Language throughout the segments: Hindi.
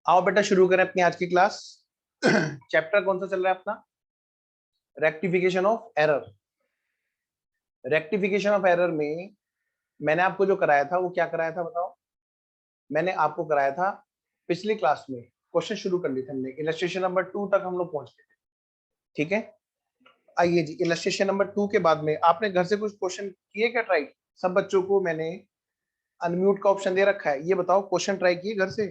आओ बेटा शुरू करें अपनी आज की क्लास। चैप्टर कौन सा चल रहा है अपना? Rectification of error. Rectification of error में मैंने आपको जो कराया था वो क्या कराया था बताओ? मैंने आपको कराया था पिछली क्लास में क्वेश्चन शुरू कर लिए थे हमने, इलस्ट्रेशन नंबर 2 तक हम लोग पहुंच गए थे। ठीक है, आइए जी, इलस्ट्रेशन नंबर 2 के बाद में आपने घर से कुछ क्वेश्चन किए क्या ट्राई? सब बच्चों को मैंने अनम्यूट का ऑप्शन दे रखा है, ये बताओ क्वेश्चन ट्राई किए घर से?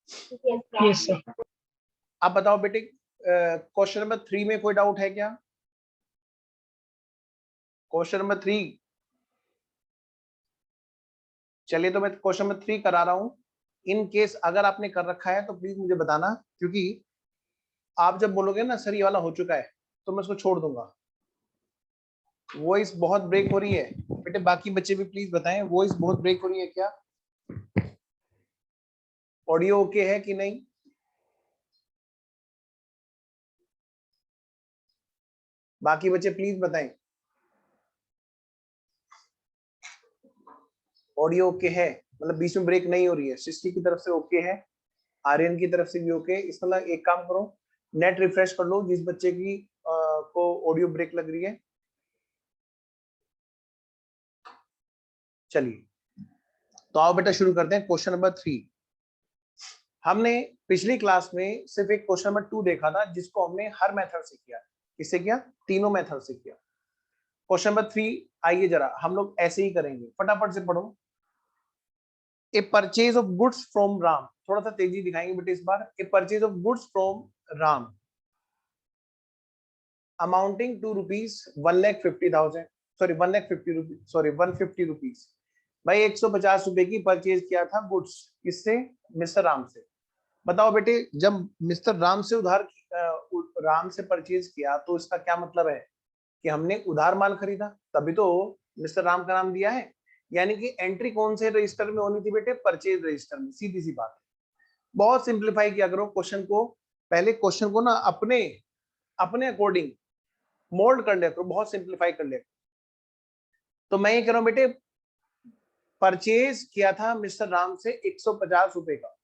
Yes sir. आप बताओ बेटे, क्वेश्चन नंबर 3 में कोई डाउट है क्या? क्वेश्चन नंबर 3, चलिए तो मैं क्वेश्चन नंबर 3 करा रहा हूं। इन केस अगर आपने कर रखा है तो प्लीज मुझे बताना, क्योंकि आप जब बोलोगे ना सर ये वाला हो चुका है तो मैं उसको छोड़ दूंगा। वॉइस बहुत ब्रेक हो रही है बेटे, बाकी बच्चे भी प्लीज बताएं, वॉइस बहुत ब्रेक हो रही है क्या? ऑडियो ओके है कि नहीं? बाकी बच्चे प्लीज बताएं, ऑडियो ओके है? मतलब बीच में ब्रेक नहीं हो रही है? सृष्टि की तरफ से ओके है, आर्यन की तरफ से भी ओके। इस मतलब एक काम करो, नेट रिफ्रेश कर लो जिस बच्चे की को ऑडियो ब्रेक लग रही है। चलिए तो आओ बेटा शुरू करते हैं क्वेश्चन नंबर 3। हमने पिछली क्लास में सिर्फ एक क्वेश्चन नंबर 2 देखा था जिसको हमने हर मेथड से किया। किससे किया? तीनों मेथड से किया। क्वेश्चन नंबर 3 आइए जरा हम लोग ऐसे ही करेंगे, फटाफट से पढ़ो। A purchase of goods from Ram, थोड़ा सा तेजी दिखाएंगे बेटे इस बार। A purchase of goods from Ram amounting to rupees 1,50,000, sorry 1,50,000 rupees, sorry 150 rupees. भाई 150 रुपए की परचेज किया था गुड्स, किससे? मिस्टर राम से। बताओ बेटे, जब मिस्टर राम से राम से परचेज किया तो इसका क्या मतलब है? कि हमने उधार माल खरीदा, तभी तो मिस्टर राम का नाम दिया है। यानी कि एंट्री कौन से रजिस्टर में होनी थी बेटे? परचेज रजिस्टर में, सीधी सी बात है। बहुत सिंप्लीफाई किया करो क्वेश्चन को, पहले क्वेश्चन को ना अपने अपने अकॉर्डिंग मोल्ड कर लिया करो, बहुत सिंप्लीफाई कर लिया। तो मैं ये कह रहा हूं बेटे, परचेज किया था मिस्टर राम से 150 रुपए का,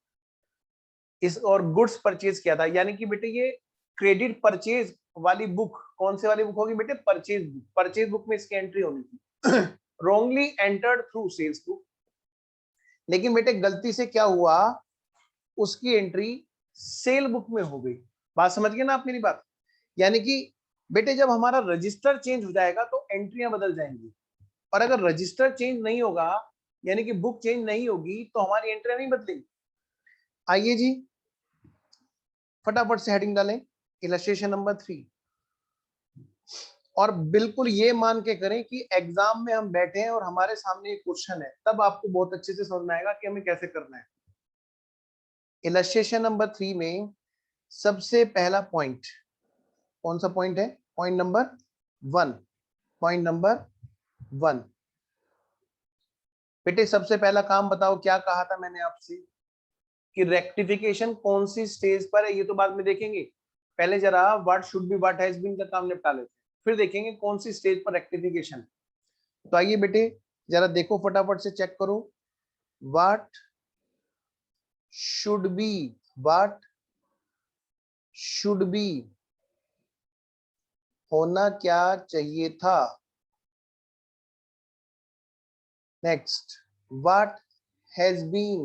इस और गुड्स परचेज किया था, यानी कि बेटे ये क्रेडिट परचेज वाली बुक कौन से वाली बुक होगी बेटे? Purchase book. परचेज बुक में इसकी एंट्री होनी थी। Wrongly entered through sales book, लेकिन बेटे गलती से क्या हुआ, उसकी एंट्री सेल बुक में हो गई। बात समझ गए ना आप मेरी बात? यानी कि बेटे जब हमारा रजिस्टर चेंज हो जाएगा तो एंट्रियां बदल जाएंगी, और अगर रजिस्टर चेंज नहीं होगा यानी कि बुक चेंज नहीं होगी तो हमारी एंट्रियां नहीं बदलेंगी। आइए जी फटाफट से हेडिंग डालें, इलस्ट्रेशन नंबर 3। और बिल्कुल ये मान के करें कि एग्जाम में हम बैठे हैं और हमारे सामने एक क्वेश्चन है, तब आपको बहुत अच्छे से समझ में आएगा कि हमें कैसे करना है। इलस्ट्रेशन नंबर 3 में सबसे पहला पॉइंट कौन सा पॉइंट है? Point number 1। पॉइंट नंबर 1 बेटे, सबसे पहला काम बताओ, क्या कहा था मैंने आपसे कि रेक्टिफिकेशन कौन सी स्टेज पर है? ये तो बाद में देखेंगे, पहले जरा what should be what has been का काम निपटा लेते हैं, फिर देखेंगे कौन सी स्टेज पर रेक्टिफिकेशन। तो आइए बेटे जरा देखो, फटाफट से चेक करो। What should be, what should be, होना क्या चाहिए था। नेक्स्ट, व्हाट हैज बीन,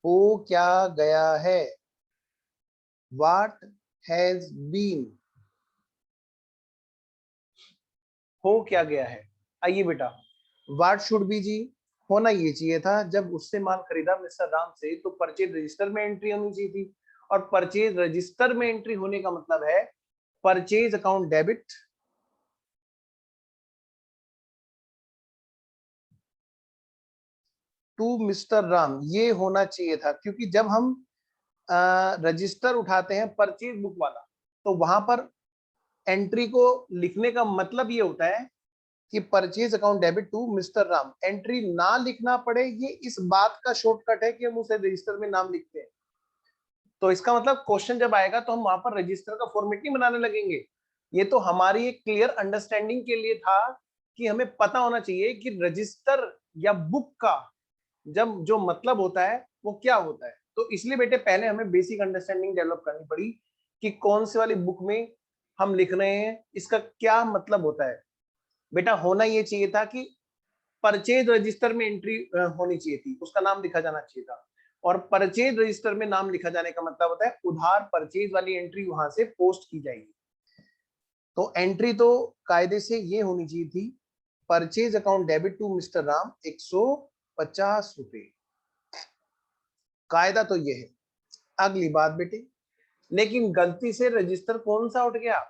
हो क्या गया है। व्हाट हैज बीन, हो क्या गया है। आइए बेटा, व्हाट शुड बी जी, होना ये चाहिए था जब उससे माल खरीदा मिस्टर राम से तो परचेज रजिस्टर में एंट्री होनी चाहिए थी, और परचेज रजिस्टर में एंट्री होने का मतलब है purchase account debit to mister Ram, ये होना चाहिए था। क्योंकि जब हम रजिस्टर उठाते हैं परचेज बुक वाला, तो वहां पर एंट्री को लिखने का मतलब ये होता है कि purchase account debit to mister Ram. Entry ना लिखना पड़े, ये इस बात का शॉर्टकट है कि हम उसे रजिस्टर में नाम लिखते हैं। तो इसका मतलब क्वेश्चन जब आएगा तो हम वहां पर रजिस्टर का फॉर्मेट नहीं बनाने लगेंगे। ये तो हमारी एक क्लियर अंडरस्टैंडिंग के लिए था कि हमें पता होना चाहिए कि रजिस्टर या बुक का जब जो मतलब होता है वो क्या होता है। तो इसलिए बेटे पहले हमें बेसिक अंडरस्टैंडिंग डेवलप करनी पड़ी कि कौन से वाली बुक में हम लिख रहे हैं, इसका क्या मतलब होता है। बेटा होना ये चाहिए था कि परचेज रजिस्टर में एंट्री होनी चाहिए थी, उसका नाम लिखा जाना चाहिए था, और परचेज रजिस्टर में नाम लिखा जाने का मतलब होता है उधार परचेज वाली एंट्री वहां से पोस्ट की जाएगी। तो एंट्री तो कायदे से ये होनी चाहिए थी, purchase account debit to mister Ram 150 रुपए, कायदा तो ये है। अगली बात बेटे, लेकिन गलती से रजिस्टर कौन सा उठ गया,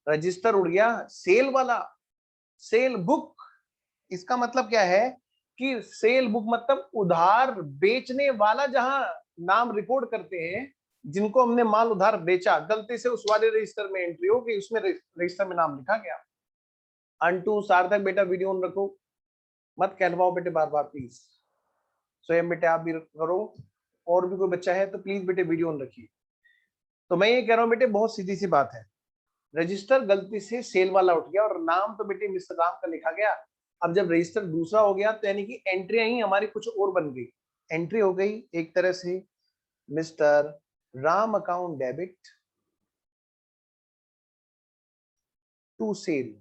रजिस्टर उड़ गया सेल वाला, सेल बुक। इसका मतलब क्या है कि सेल बुक मतलब उधार बेचने वाला, जहां नाम रिकॉर्ड करते हैं जिनको हमने माल उधार बेचा, गलती से उस वाले रजिस्टर में एंट्री हो गई, उसमें रजिस्टर में नाम लिखा गया। अंटू सार्थक बेटा वीडियो ऑन रखो, मत कहलवाओ बेटे बार बार प्लीज। स्वयं बेटे आप भी करो, और भी कोई बच्चा है तो प्लीज बेटे वीडियो ऑन रखिए। तो मैं ये कह रहा हूँ बेटे बहुत सीधी सी बात है, रजिस्टर गलती से सेल वाला उठ गया और नाम तो बेटे मिस्टर राम का लिखा गया। अब जब रजिस्टर दूसरा हो गया तो यानी कि एंट्रियां ही हमारी कुछ और बन गई। एंट्री हो गई एक तरह से mister Ram account debit to sale,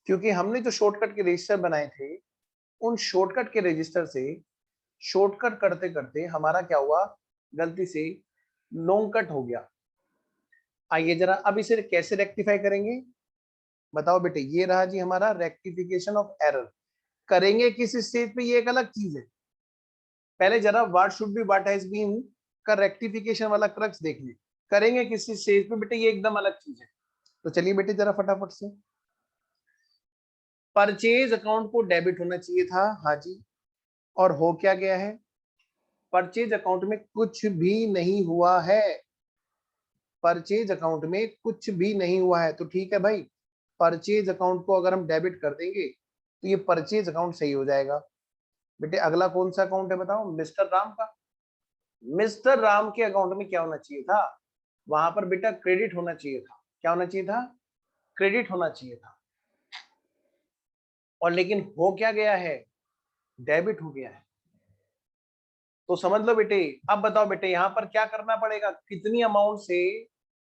क्योंकि हमने जो शॉर्टकट के रजिस्टर बनाए थे उन शॉर्टकट के रजिस्टर से शॉर्टकट करते करते हमारा क्या हुआ, गलती से लॉन्ग कट हो गया। आइए जरा अब इसे कैसे रेक्टिफाई करेंगे, बताओ बेटे। ये रहा जी हमारा रेक्टिफिकेशन ऑफ एरर। करेंगे किस स्टेज पे ये एक अलग चीज है, पहले जरा what should be what has been का रेक्टिफिकेशन वाला क्रक्स देख ले। करेंगे किस स्टेज पे बेटे, ये एकदम अलग चीज है। तो चलिए बेटे जरा फटाफट से, परचेज अकाउंट को डेबिट होना चाहिए था, हाँ जी, और हो क्या गया है, परचेज अकाउंट में कुछ भी नहीं हुआ है, परचेज अकाउंट में कुछ भी नहीं हुआ है। तो ठीक है भाई, परचेज अकाउंट को अगर हम डेबिट कर देंगे तो ये परचेज अकाउंट सही हो जाएगा। बेटे अगला कौन सा अकाउंट है बताओ, मिस्टर राम का। मिस्टर राम के अकाउंट में क्या होना चाहिए था, वहां पर बेटा क्रेडिट होना चाहिए था। क्या होना चाहिए था, क्रेडिट होना चाहिए था। और लेकिन हो क्या गया है, डेबिट हो गया है। तो समझ लो बेटे। अब बताओ बेटे यहां पर क्या करना पड़ेगा, कितनी अमाउंट से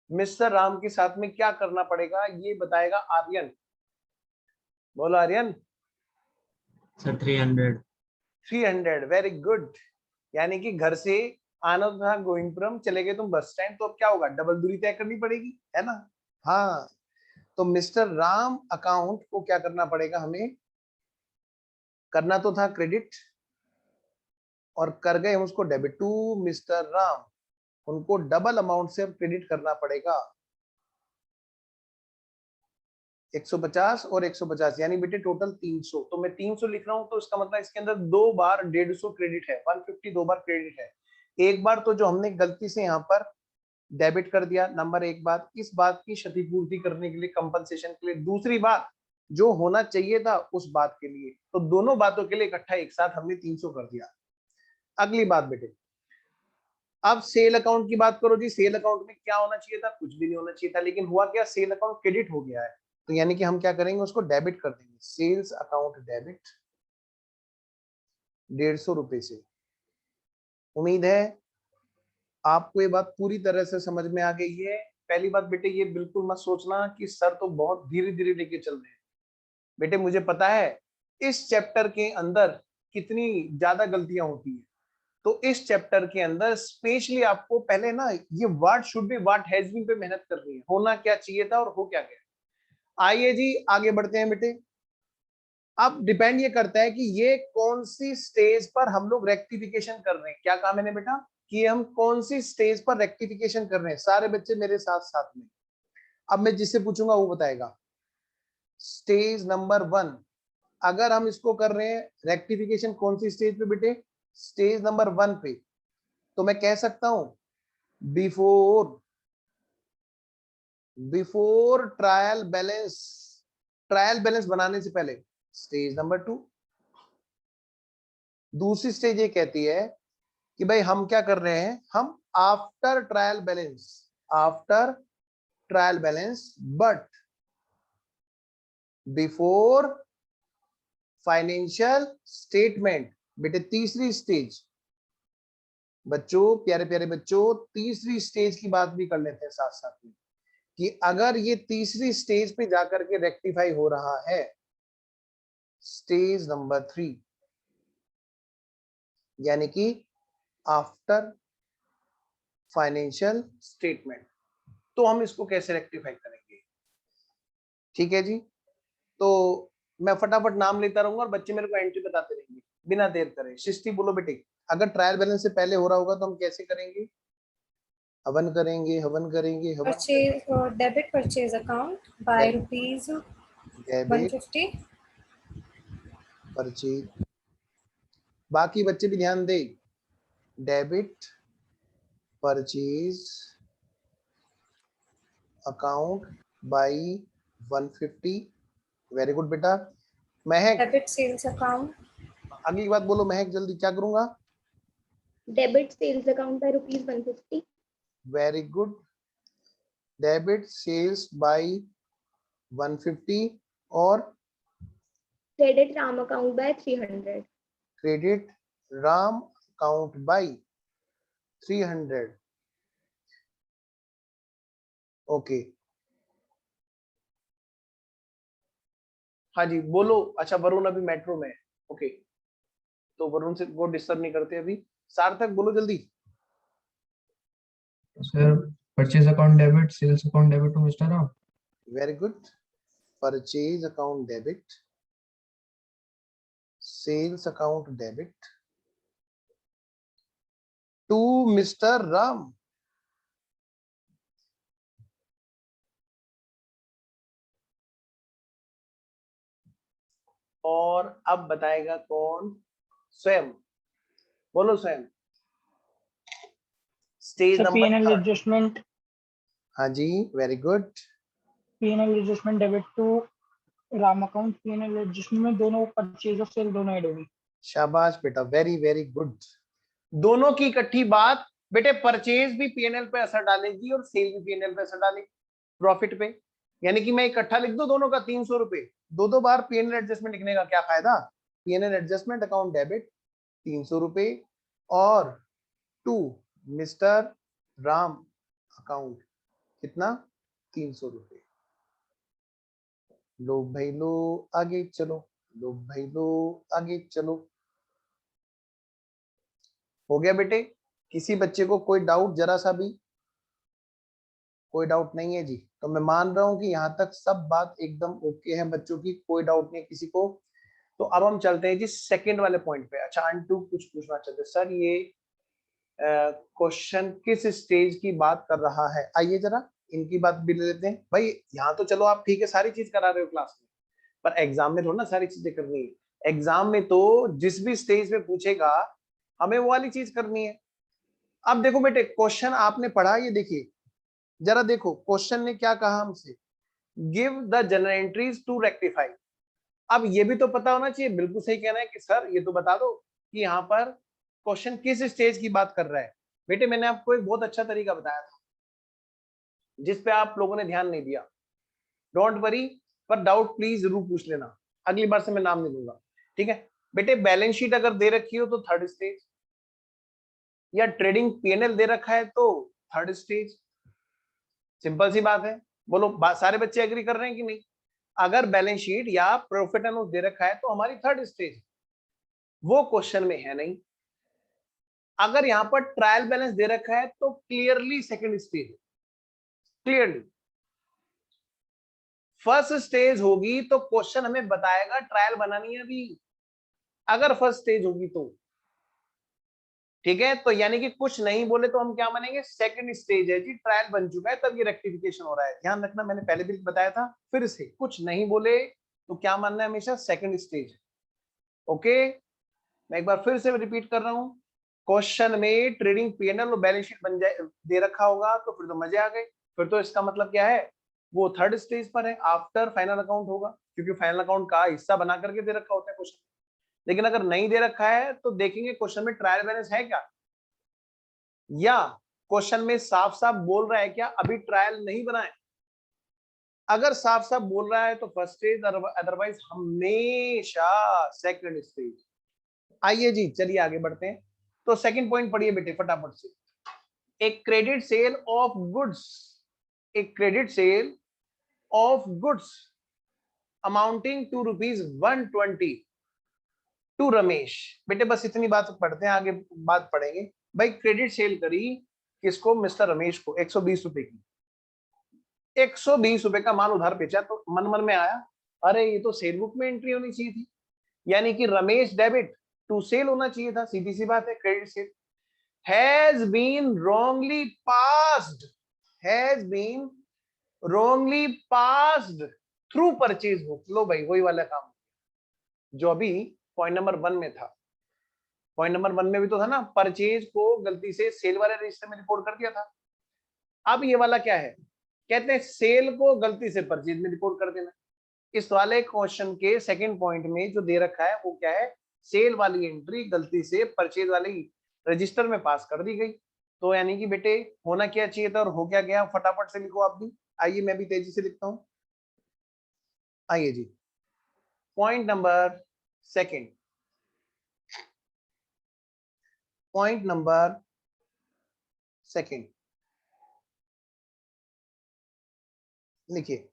मिस्टर राम के साथ में क्या करना पड़ेगा, ये बताएगा आर्यन। बोलो आर्यन। सर 300। 300, very good. यानी कि घर से आना था गोविंदपुरम, चले गए तुम बस स्टैंड, तो अब क्या होगा, डबल दूरी तय करनी पड़ेगी, है ना। हाँ, तो मिस्टर राम अकाउंट को क्या करना पड़ेगा हमें, करना तो था क्रेडिट, और कर गए हम उसको डेबिट टू मिस्टर राम, उनको डबल अमाउंट से क्रेडिट करना पड़ेगा। 150 और 150 यानी बेटे टोटल 300। तो मैं 300 लिख रहा हूं तो इसका मतलब इसके अंदर 2 बार 150 क्रेडिट है, 150 2 बार क्रेडिट है। एक बार तो जो हमने गलती से यहाँ पर डेबिट कर दिया, नंबर एक बात, इस बात की क्षतिपूर्ति करने के लिए, कंपनसेशन के लिए। दूसरी बात, जो होना चाहिए था उस बात के लिए। तो दोनों बातों के लिए इकट्ठा एक साथ हमने 300 कर दिया। अगली बात बेटे, अब सेल अकाउंट की बात करो जी। सेल अकाउंट में क्या होना चाहिए था, कुछ भी नहीं होना चाहिए था, लेकिन हुआ क्या, सेल अकाउंट क्रेडिट हो गया है। तो यानी कि हम क्या करेंगे, उसको डेबिट कर देंगे, सेल्स अकाउंट डेबिट 150 रुपए से। उम्मीद है आपको ये बात पूरी तरह से समझ में आ गई है। पहली बात बेटे, ये बिल्कुल मत सोचना कि सर तो बहुत धीरे धीरे लेके चल रहे हैं। बेटे मुझे पता है इस चैप्टर के अंदर कितनी ज्यादा गलतियां होती है, तो इस चैप्टर के अंदर स्पेशली आपको पहले ना ये what should be what has been पे मेहनत करनी है, होना क्या चाहिए था और हो क्या गया। आइए जी आगे बढ़ते हैं बेटे। अब डिपेंड ये करता है कि ये कौन सी स्टेज पर हम लोग रेक्टिफिकेशन कर रहे हैं। क्या कहा मैंने बेटा, कि हम कौन सी स्टेज पर रेक्टिफिकेशन कर रहे हैं। सारे बच्चे मेरे साथ साथ में, अब मैं जिससे पूछूंगा वो बताएगा। स्टेज नंबर 1, अगर हम इसको कर रहे हैं रेक्टिफिकेशन कौन सी स्टेज पे बेटे, स्टेज नंबर 1 पे, तो मैं कह सकता हूं before before trial balance, trial balance बनाने से पहले, स्टेज नंबर 2। दूसरी स्टेज ये कहती है कि भाई हम क्या कर रहे हैं, हम after trial balance, after trial balance but before financial statement, बेटे तीसरी स्टेज, बच्चों प्यारे प्यारे बच्चों, तीसरी स्टेज की बात भी कर लेते हैं साथ साथ में, कि अगर ये तीसरी स्टेज पे जाकर के रेक्टिफाई हो रहा है, स्टेज नंबर 3, यानी कि आफ्टर फाइनेंशियल स्टेटमेंट, तो हम इसको कैसे रेक्टिफाई करेंगे? ठीक है जी, तो मैं फटाफट नाम लेता रहूंगा और बच्चे मेरे को एंट्री बताते रहेंगे बिना देर करे। सृष्टि बोलो बेटे, अगर ट्रायल बैलेंस से पहले हो रहा होगा तो हम कैसे करेंगे? हवन करेंगे, हवन करेंगे, हवन Purchase debit purchase account by rupees debit 150. Purchase, बाकी बच्चे भी ध्यान दे, debit purchase account by 150। Very good बेटा। Mahak, Debit sales account. अगली बात बोलो महक, जल्दी क्या करूंगा? Debit sales account by rupees 150. Very good, debit sales by 150 और Credit RAM account by 300. Credit Ram account by 300। Okay, हाँ जी बोलो। अच्छा वरुण अभी मेट्रो में है, ओके, तो वरुण से वो डिस्टर्ब नहीं करते अभी। सार्थक बोलो जल्दी। Sir purchase account debit, sales account debit to mister Rao. Very good, purchase account debit, sales account debit to mister Ram. और अब बताएगा कौन? स्वयं, बोलो स्वयं। Stage number P&L 3। adjustment, हाँ जी, very good. P&L adjustment debit to RAM account, P&L adjustment में दोनों परचेज और सेल दोनों ऐड होगी। शाबाश बेटा, वेरी वेरी गुड। दोनों की इकट्ठी बात बेटे, परचेज भी पीएनएल पे असर डालेगी और सेल भी पीएनएल पे असर डालेगी, प्रॉफिट पे। यानी कि मैं इकट्ठा लिख दूं दोनों का 300 रुपए, दो बार पीएनएल एडजस्टमेंट लिखने का क्या फायदा? पीएनएल एडजस्टमेंट अकाउंट डेबिट 300 रुपए और टू मिस्टर राम अकाउंट कितना? 300 रुपए। लो भाई लो, आगे चलो, लो भाई लो, आगे चलो। हो गया बेटे? किसी बच्चे को कोई डाउट जरा सा भी? कोई डाउट नहीं है जी, तो मैं मान रहा हूं कि यहाँ तक सब बात एकदम ओके है बच्चों की, कोई डाउट नहीं है किसी को। तो अब हम चलते हैं जी सेकंड वाले पॉइंट पे। अच्छा अंटू कुछ पूछना चाहते सर, ये क्वेश्चन किस स्टेज की बात कर रहा है? आइए जरा इनकी बात भी ले लेते हैं। भाई यहाँ तो चलो आप ठीक है सारी चीज करा रहे हो क्लास में, पर एग्जाम में थोड़ा ना सारी चीजें करनी है। एग्जाम में तो जिस भी स्टेज पे पूछेगा हमें वो वाली चीज करनी है। अब देखो बेटे, क्वेश्चन आपने पढ़ा, ये देखिए जरा देखो क्वेश्चन ने क्या कहा हमसे, give the general entries to rectify. अब ये भी तो पता होना चाहिए, बिल्कुल सही कहना है कि सर ये तो बता दो कि यहाँ पर क्वेश्चन किस स्टेज की बात कर रहा है। बेटे मैंने आपको एक बहुत अच्छा तरीका बताया था जिस पे आप लोगों ने ध्यान नहीं दिया। डोंट वरी, पर डाउट प्लीज जरूर पूछ लेना, अगली बार से मैं नाम नहीं दूंगा, ठीक है बेटे? बैलेंस शीट अगर दे रखी हो तो थर्ड स्टेज, या ट्रेडिंग पीएनएल दे रखा है तो थर्ड स्टेज। सिंपल सी बात है, बोलो सारे बच्चे एग्री कर रहे हैं कि नहीं? अगर बैलेंस शीट या प्रॉफिट एंड लॉस दे रखा है तो हमारी थर्ड स्टेज, वो क्वेश्चन में है नहीं। अगर यहां पर ट्रायल बैलेंस दे रखा है तो clearly second stage, clearly. First stage होगी तो क्वेश्चन हमें बताएगा ट्रायल बनानी है अभी, अगर फर्स्ट स्टेज होगी तो, ठीक है? तो यानी कि कुछ नहीं बोले तो हम क्या मानेंगे? सेकंड स्टेज है जी, ट्रायल बन चुका है तब ये रेक्टिफिकेशन हो रहा है। ध्यान रखना, मैंने पहले भी बताया था, फिर से कुछ नहीं बोले तो क्या मानना है? हमेशा सेकंड स्टेज। ओके, मैं एक बार फिर से रिपीट कर रहा हूं, क्वेश्चन में ट्रेडिंग पीएनएल और बैलेंस शीट बन जाए दे रखा होगा तो फिर तो मजे आ गए। फिर तो इसका मतलब क्या है? वो थर्ड स्टेज पर है, आफ्टर फाइनल अकाउंट होगा, क्योंकि फाइनल अकाउंट का हिस्सा बना करके दे रखा होता है क्वेश्चन। लेकिन अगर नहीं दे रखा है तो देखेंगे क्वेश्चन में ट्रायल बैलेंस है क्या, या क्वेश्चन में साफ साफ बोल रहा है क्या अभी ट्रायल नहीं बना है। अगर साफ साफ बोल रहा है तो फर्स्ट स्टेज, अदरवाइज हमेशा सेकंड स्टेज। आइए जी, चलिए आगे बढ़ते हैं। तो सेकंड पॉइंट पढ़िए बेटे फटाफट से। एक क्रेडिट सेल ऑफ गुड्स, एक credit sale of goods amounting to ₹120 to Ramesh. बेटे बस इतनी बात पढ़ते हैं, आगे बात पढ़ेंगे। भाई क्रेडिट सेल करी किसको? मिस्टर रमेश को, 120 रुपए की। 120 रुपए का माल उधार बेचा, तो मन मन में आया, अरे ये तो सेल बुक में एंट्री होनी चाहिए थी, यानी कि रमेश डेबिट टू सेल होना चाहिए था। सीधी सी बात है, credit sale has been wrongly passed, has been wrongly passed through purchase book. लो भाई वही वाला काम जो अभी पॉइंट नंबर 1 में था। पॉइंट नंबर 1 में भी तो था ना, परचेज को गलती से सेल वाले रजिस्टर में रिपोर्ट कर दिया था। अब ये वाला क्या है? कहते हैं सेल को गलती से परचेज में रिपोर्ट कर देना। इस वाले क्वेश्चन के सेकंड पॉइंट में जो दे रखा है वो क्या है? सेल वाली एंट्री गलती से परचेज वाले रजिस्टर में पास कर दी गई। तो यानी कि बेटे होना क्या चाहिए था और हो क्या गया? फटाफट से लिखो आप भी। आइए मैं भी तेजी से लिखता हूं। आइए जी, point number second, point number second लिखिए।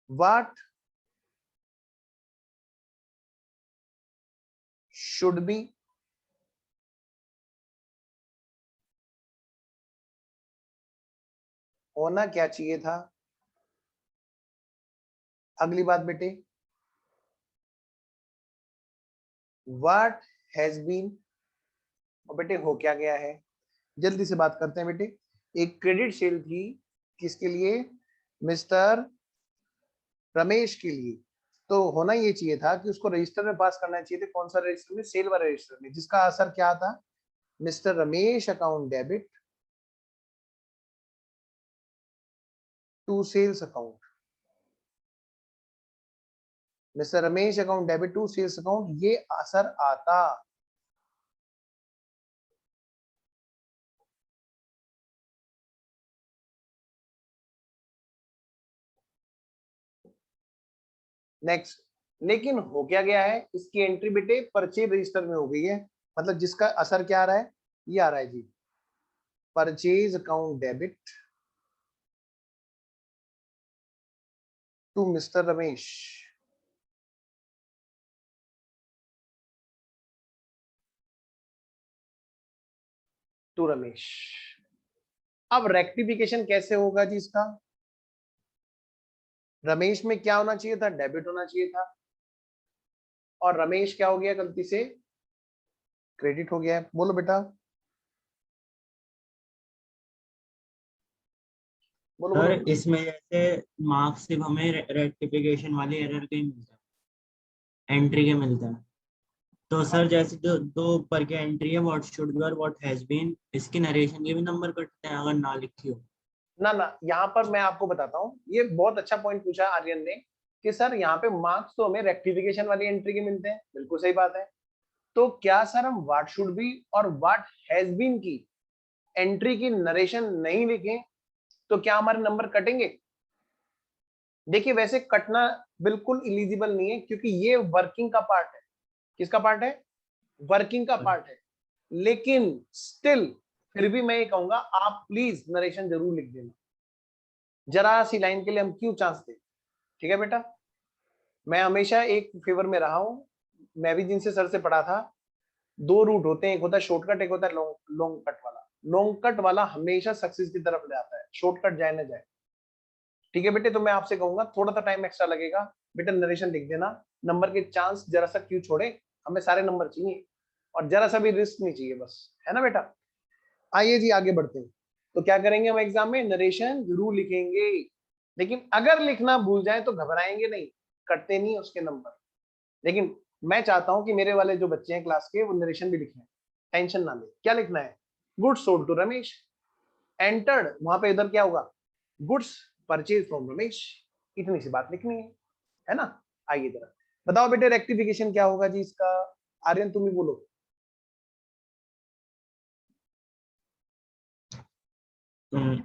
व्हाट शुड बी होना क्या चाहिए था? अगली बात बेटे, व्हाट हैज बीन, और बेटे हो क्या गया है? जल्दी से बात करते हैं बेटे। एक क्रेडिट सेल थी किसके लिए? मिस्टर रमेश के लिए। तो होना ये चाहिए था कि उसको रजिस्टर में पास करना चाहिए था। कौन सा रजिस्टर में? सेल वाले रजिस्टर में, जिसका असर क्या था? Mr Ramesh account debit to sales account, Mr Ramesh account debit to sales account, ये असर आता। नेक्स्ट, लेकिन हो क्या गया है? इसकी एंट्री बेटे परचेज रजिस्टर में हो गई है। मतलब जिसका असर क्या आ रहा है? ये आ रहा है जी, purchase account debit to mister Ramesh. To Ramesh. अब रेक्टिफिकेशन कैसे होगा जी इसका? रमेश में क्या होना चाहिए था? डेबिट होना चाहिए था, और रमेश क्या हो गया? गलती से क्रेडिट हो गया है। बोलो बेटा, बोलो सर बोलो। इसमें जैसे मार्क्स सिर्फ हमें रेक्टिफिकेशन वाली एरर के ही मिलता है, एंट्री के मिलता है। तो सर जैसे जो दो ऊपर की एंट्री है, व्हाट शुड बी और व्हाट हैज बीन, इसकी नरेशन के भी नंबर कटते हैं अगर ना लिखी हो। ना ना, यहाँ पर मैं आपको बताता हूँ, ये बहुत अच्छा पॉइंट पूछा आर्यन ने कि सर यहाँ पे मार्क्स तो हमें रेक्टिफिकेशन वाली एंट्री के मिलते हैं। बिल्कुल सही बात है। तो क्या सर हम व्हाट शुड बी और व्हाट हैज बीन की एंट्री की नरेशन नहीं लिखें तो क्या हमारे नंबर कटेंगे? देखिए वैसे कटना बिल्कुल इलिजिबल नहीं है, क्योंकि ये वर्किंग का पार्ट है। किसका पार्ट है? वर्किंग का पार्ट है। लेकिन स्टिल फिर भी मैं ये कहूंगा आप प्लीज नरेशन जरूर लिख देना। जरा सी लाइन के लिए हम क्यों चांस दें? ठीक है बेटा, मैं हमेशा एक फेवर में रहा हूं। मैं भी जिनसे सर से पढ़ा था, दो रूट होते हैं, एक होता है शॉर्टकट, एक होता है लॉन्ग कट वाला। लॉन्ग कट वाला हमेशा सक्सेस की तरफ ले आता है, शॉर्टकट जाए ना जाए। ठीक है बेटे, तो मैं आपसे कहूंगा थोड़ा सा टाइम एक्स्ट्रा लगेगा, बेटा नरेशन लिख देना। नंबर के चांस जरा सा क्यों छोड़े, हमें सारे नंबर चाहिए और जरा सा भी रिस्क नहीं चाहिए बस, है ना बेटा? आइए जी आगे बढ़ते हैं। तो क्या करेंगे हम एग्जाम में? नरेशन जरूर लिखेंगे, लेकिन अगर लिखना भूल जाए तो घबराएंगे नहीं, कटते नहीं उसके नंबर। लेकिन मैं चाहता हूं कि मेरे वाले जो बच्चे हैं क्लास के, वो नरेशन भी लिखें, टेंशन ना ले। क्या लिखना है? Goods sold to Ramesh, entered, वहां पे इधर क्या होगा? Goods purchase from Ramesh. इतनी सी बात लिखनी है ना? आइए जरा बताओ बेटे रेक्टिफिकेशन क्या होगा जी इसका? आर्यन तुम ही बोलो।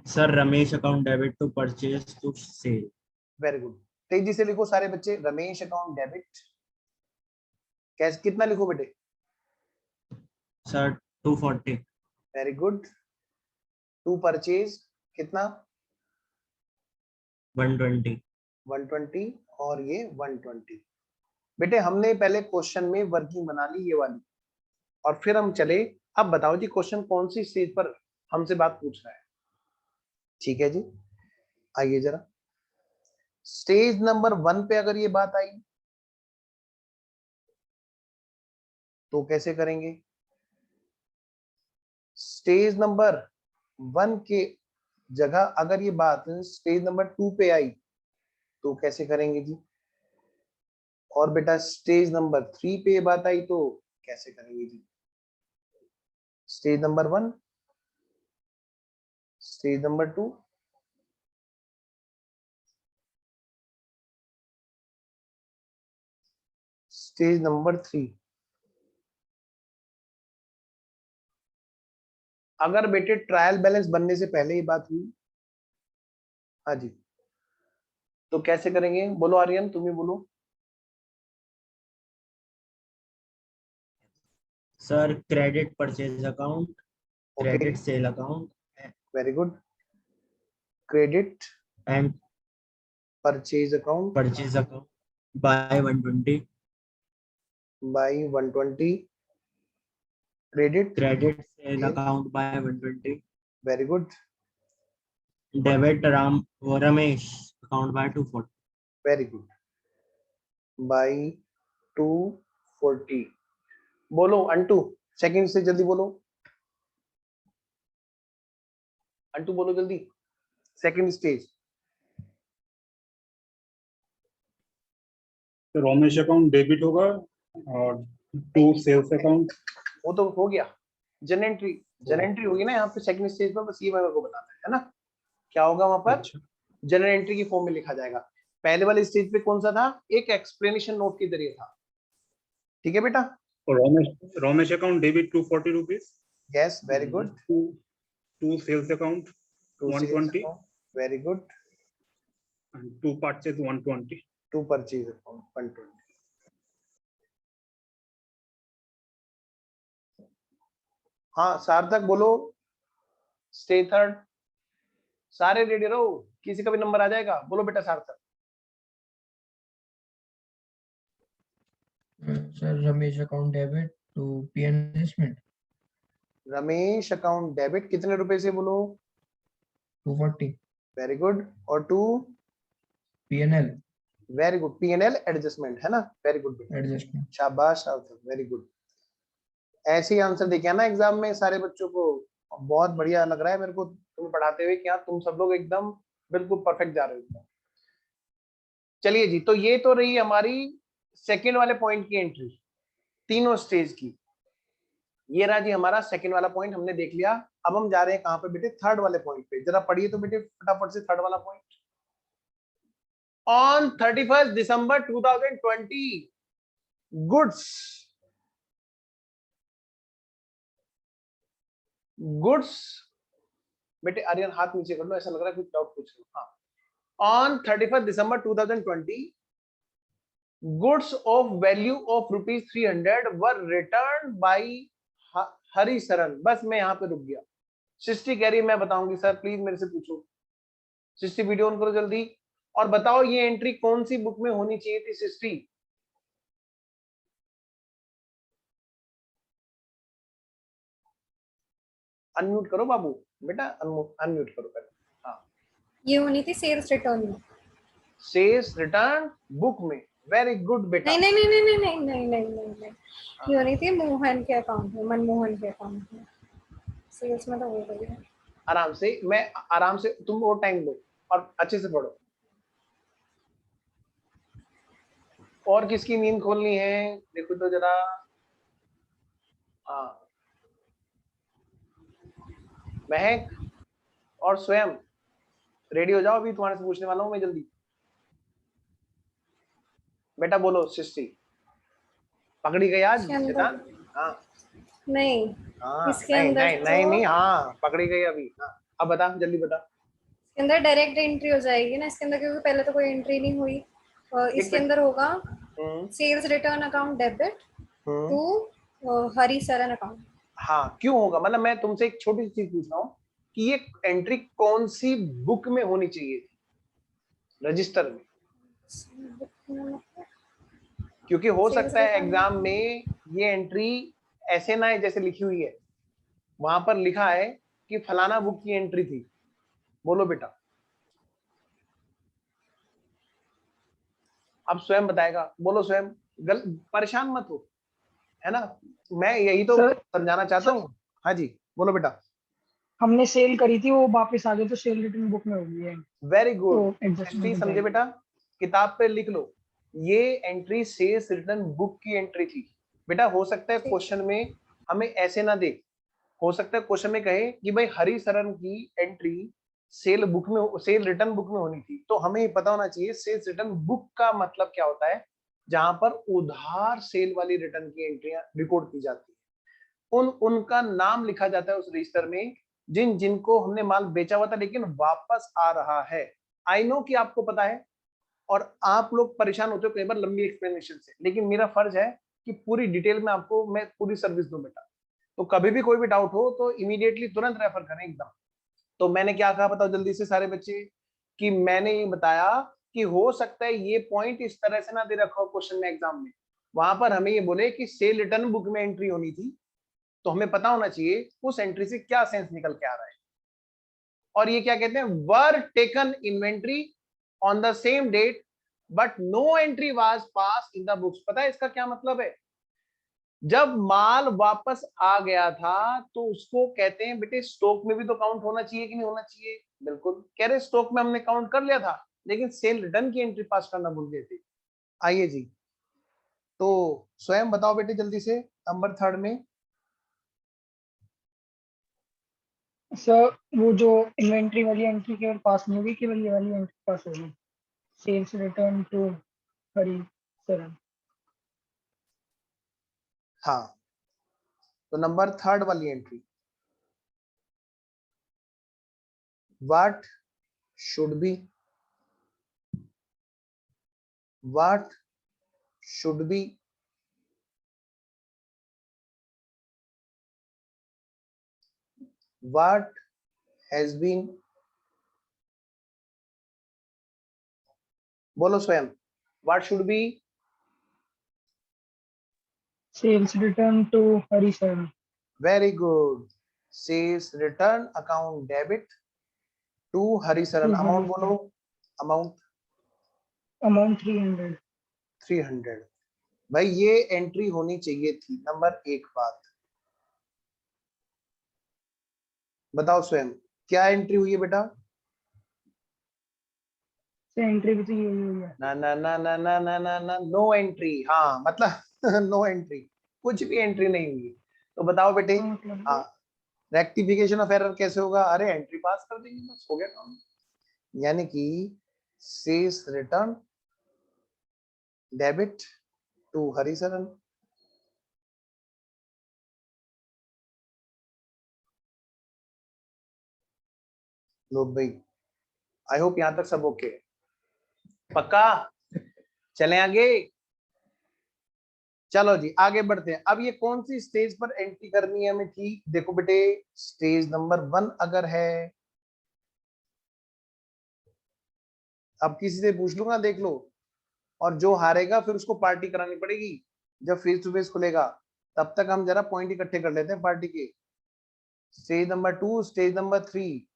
Sir Ramesh account debit to purchase to sale. Very good, तेजी से लिखो सारे बच्चे। रमेश अकाउंट डेबिट कैसे कितना लिखो बेटे? Sir 240, very good. To purchase कितना? 120, 120 और ये 120। बेटे हमने पहले क्वेश्चन में वर्किंग बना ली ये वाली, और फिर हम चले। अब बताओ जी क्वेश्चन कौन सी स्टेज पर हमसे बात पूछ रहा है? ठीक है जी, आइए जरा। स्टेज नंबर 1 पे अगर ये बात आई तो कैसे करेंगे? स्टेज नंबर 1 के जगह अगर ये बात स्टेज नंबर 2 पे आई तो कैसे करेंगे जी? और बेटा स्टेज नंबर 3 पे ये बात आई तो कैसे करेंगे जी? Stage number 1, stage number 2, stage number 3। अगर बेटे ट्रायल बैलेंस बनने से पहले ही बात हुई, हाँ जी, तो कैसे करेंगे? बोलो आर्यन, तुम ही बोलो। Sir credit purchase account, okay, credit sale account very good. Credit and purchase account purchase account by 120, by 120। Credit credit sale account by 120, very good, debit Ramesh account by 240। Very good, by 240। बोलो अंटू, सेकंड से जल्दी बोलो। अंटू बोलो जल्दी, second stage. Romesh account debit होगा और टू सेल्स अकाउंट। वो तो हो गया, जनरल एंट्री होगी ना यहाँ पे सेकंड स्टेज पर, बस ये मेरे को बताना है ना। क्या होगा वहां पर? अच्छा, जनरल एंट्री की फॉर्म में लिखा जाएगा। पहले वाले स्टेज पे कौन सा था? एक एक्सप्लेनेशन नोट के जरिए था। ठीक है बेटा? Romesh account debit 240 rupees. Yes, very good. To sales account 120 very good. and to purchase 120। To purchase account 120। हाँ सार्थक बोलो, स्टे थर्ड। सारे रेडी रहो, किसी का भी नंबर आ जाएगा। बोलो बेटा Sarthak. Sir Ramesh account debit to PN investment Ramesh account debit कितने रुपए से? बोलो 240 वेरी गुड। और to PNL very good, PNL adjustment है ना? वेरी गुड बेटा, एडजस्टमेंट। शाबाश सार्थक, वेरी गुड। ऐसे ही आंसर देके आना एग्जाम में सारे बच्चों को। बहुत बढ़िया लग रहा है मेरे को तुम्हें पढ़ाते हुए, क्या तुम सब लोग एकदम बिल्कुल परफेक्ट जा रहे हो। चलिए जी, तो ये तो रही हमारी सेकंड वाले पॉइंट की एंट्री, तीनों स्टेज की। ये रहा जी हमारा सेकंड वाला पॉइंट, हमने देख लिया। अब हम जा रहे हैं कहां पे बेटे? थर्ड वाले पॉइंट पे। जरा पढ़िए तो बेटे फटाफट से थर्ड वाला पॉइंट। ऑन 31 दिसंबर 2020 गुड्स बेटे आर्यन हाथ नीचे कर लो, ऐसा लग रहा है कुछ डाउट पूछ रहे हो। हाँ, on 31 December 2020 goods of value of ₹300 were written by Harisharan. बस मैं यहाँ पे रुक गया। सृष्टि कह रही मैं बताऊंगी सर, प्लीज मेरे से पूछो। सृष्टि वीडियो ऑन करो जल्दी और बताओ ये एंट्री कौन सी बुक में होनी चाहिए थी? सृष्टि अनम्यूट करो बाबू, बेटा अनम्यूट करो पहले। हाँ, ये होनी थी सेल्स रिटर्न में। सेल्स रिटर्न बुक में, वेरी गुड बेटा। नहीं नहीं नहीं नहीं नहीं नहीं नहीं नहीं नहीं, ये होनी थी मोहन के अकाउंट में, मनमोहन के अकाउंट में। सेल्स में तो हो गई है। आराम से, मैं आराम से, तुम और टाइम दो और अच्छे से पढ़ो। और किसकी नींद खोलनी है देखो तो जरा। हाँ, महक और स्वयं रेडी हो जाओ, अभी तुम्हारे से पूछने वाला हूं मैं जल्दी। बेटा बोलो सृष्टि, पकड़ी गई आज इसके अंदर- शैतान? हाँ नहीं, हाँ, इसके नहीं अंदर नहीं तो- नहीं नहीं, हाँ पकड़ी गई अभी। हाँ अब बता, जल्दी बता। इसके अंदर डायरेक्ट एंट्री हो जाएगी ना इसके अंदर, क्योंकि पहले तो कोई एंट्री नहीं हुई। और इसके मिनट। अंदर होगा sales return account debit to Harisaran account. हाँ, क्यों होगा? मतलब मैं तुमसे एक छोटी सी चीज पूछ रहा हूँ कि ये एंट्री कौन सी बुक में होनी चाहिए थी, रजिस्टर में? क्योंकि हो Sales सकता है return। एग्जाम में ये एंट्री ऐसे ना है जैसे लिखी हुई है, वहां पर लिखा है कि फलाना बुक की एंट्री थी। बोलो बेटा, अब स्वयं बताएगा, बोलो स्वयं, परेशान मत हो, है ना? मैं यही तो सर समझाना चाहता हूँ। हाँ जी, बोलो बेटा। हमने सेल करी थी, वो वापस आ गए तो सेल रिटर्न बुक में हो गई है, वेरी तो गुड, एडजस्टमेंट एंट्री हो समझे जाएगी। बेटा, किताब पे लिख लो, ये एंट्री सेल्स रिटर्न बुक की एंट्री थी। बेटा हो सकता है ठीक। क्वेश्चन में हमें ऐसे ना दे, हो सकता है क्वेश्चन में कहे कि भाई हरिशरण की एंट्री सेल बुक में, सेल रिटर्न बुक में होनी थी, तो हमें ये पता होना चाहिए सेल्स रिटर्न बुक का मतलब क्या होता है, जहां पर उधार सेल वाली रिटर्न की एंट्रियां रिकॉर्ड की जाती है, उनका नाम लिखा जाता है उस रजिस्टर में, जिनको हमने माल बेचा हुआ था लेकिन वापस आ रहा है। आई नो कि आपको पता है और आप लोग परेशान होते हो कई बार लंबी एक्सप्लेनेशन से, लेकिन मेरा फर्ज है कि पूरी डिटेल में आपको मैं पूरी सर्विस दूं बेटा। तो कभी भी कोई भी डाउट हो तो इमीडिएटली तुरंत रेफर करें एकदम। तो मैंने क्या कहा बताओ जल्दी से सारे बच्चे, कि मैंने ये बताया कि हो सकता है ये पॉइंट इस तरह से ना दे रखा हो क्वेश्चन में एग्जाम में, वहां पर हमें ये बोले कि सेल रिटर्न बुक में एंट्री होनी थी, तो हमें पता होना चाहिए उस एंट्री से क्या सेंस निकल के आ रहा है। और ये क्या कहते हैं, were taken inventory on the same date but no entry was passed in the books. पता है इसका क्या मतलब है? जब माल वापस आ गया था तो उसको कहते हैं बेटे स्टॉक में भी तो काउंट होना चाहिए कि नहीं होना चाहिए? बिल्कुल, कह रहे स्टॉक में हमने काउंट कर लिया था लेकिन सेल रिटर्न की एंट्री पास करना भूल गए थे। आइए जी, तो स्वयं बताओ बेटे जल्दी से नंबर 3 में। सर वो जो इन्वेंट्री वाली एंट्री केवल पास नहीं होगी, केवल ये वाली एंट्री पास होगी, सेल्स रिटर्न टू हरिशरन। हाँ, तो नंबर 3 वाली entry, what should be, what should be what has been, बोलो Swayam, what should be? Sales return to Harisharan. Very good, sales return account debit to Harisharan. Amount बोलो, अमाउंट अमाउंट 300। 300। भाई ये एंट्री होनी चाहिए थी। नंबर 1 बात बताओ स्वयं, क्या एंट्री हुई है बेटा? एंट्री भी तो ये हुई है। ना ना ना ना ना ना ना ना, नो एंट्री। हाँ मतलब नो एंट्री, कुछ भी एंट्री नहीं हुई। तो बताओ बेटे, मतलब हाँ, रेक्टिफिकेशन ऑफ एरर कैसे होगा? अरे एंट्री पास कर देंगे, बस हो गया काम। यानी कि sales return debit to Harisharan. लो भाई, आई होप यहां तक सब ओके, पक्का? चलें आगे, चलो जी आगे बढ़ते हैं। अब ये कौन सी स्टेज पर एंट्री करनी है हमें थी? देखो बेटे, स्टेज नंबर 1 अगर है, अब किसी से पूछ लूंगा देख लो, और जो हारेगा फिर उसको पार्टी करानी पड़ेगी जब फेस टू फेस खुलेगा। तब तक हम जरा पॉइंट इकट्ठे कर लेते हैं पार्टी के। स्टेज नंबर 2, स्टेज नंबर 3,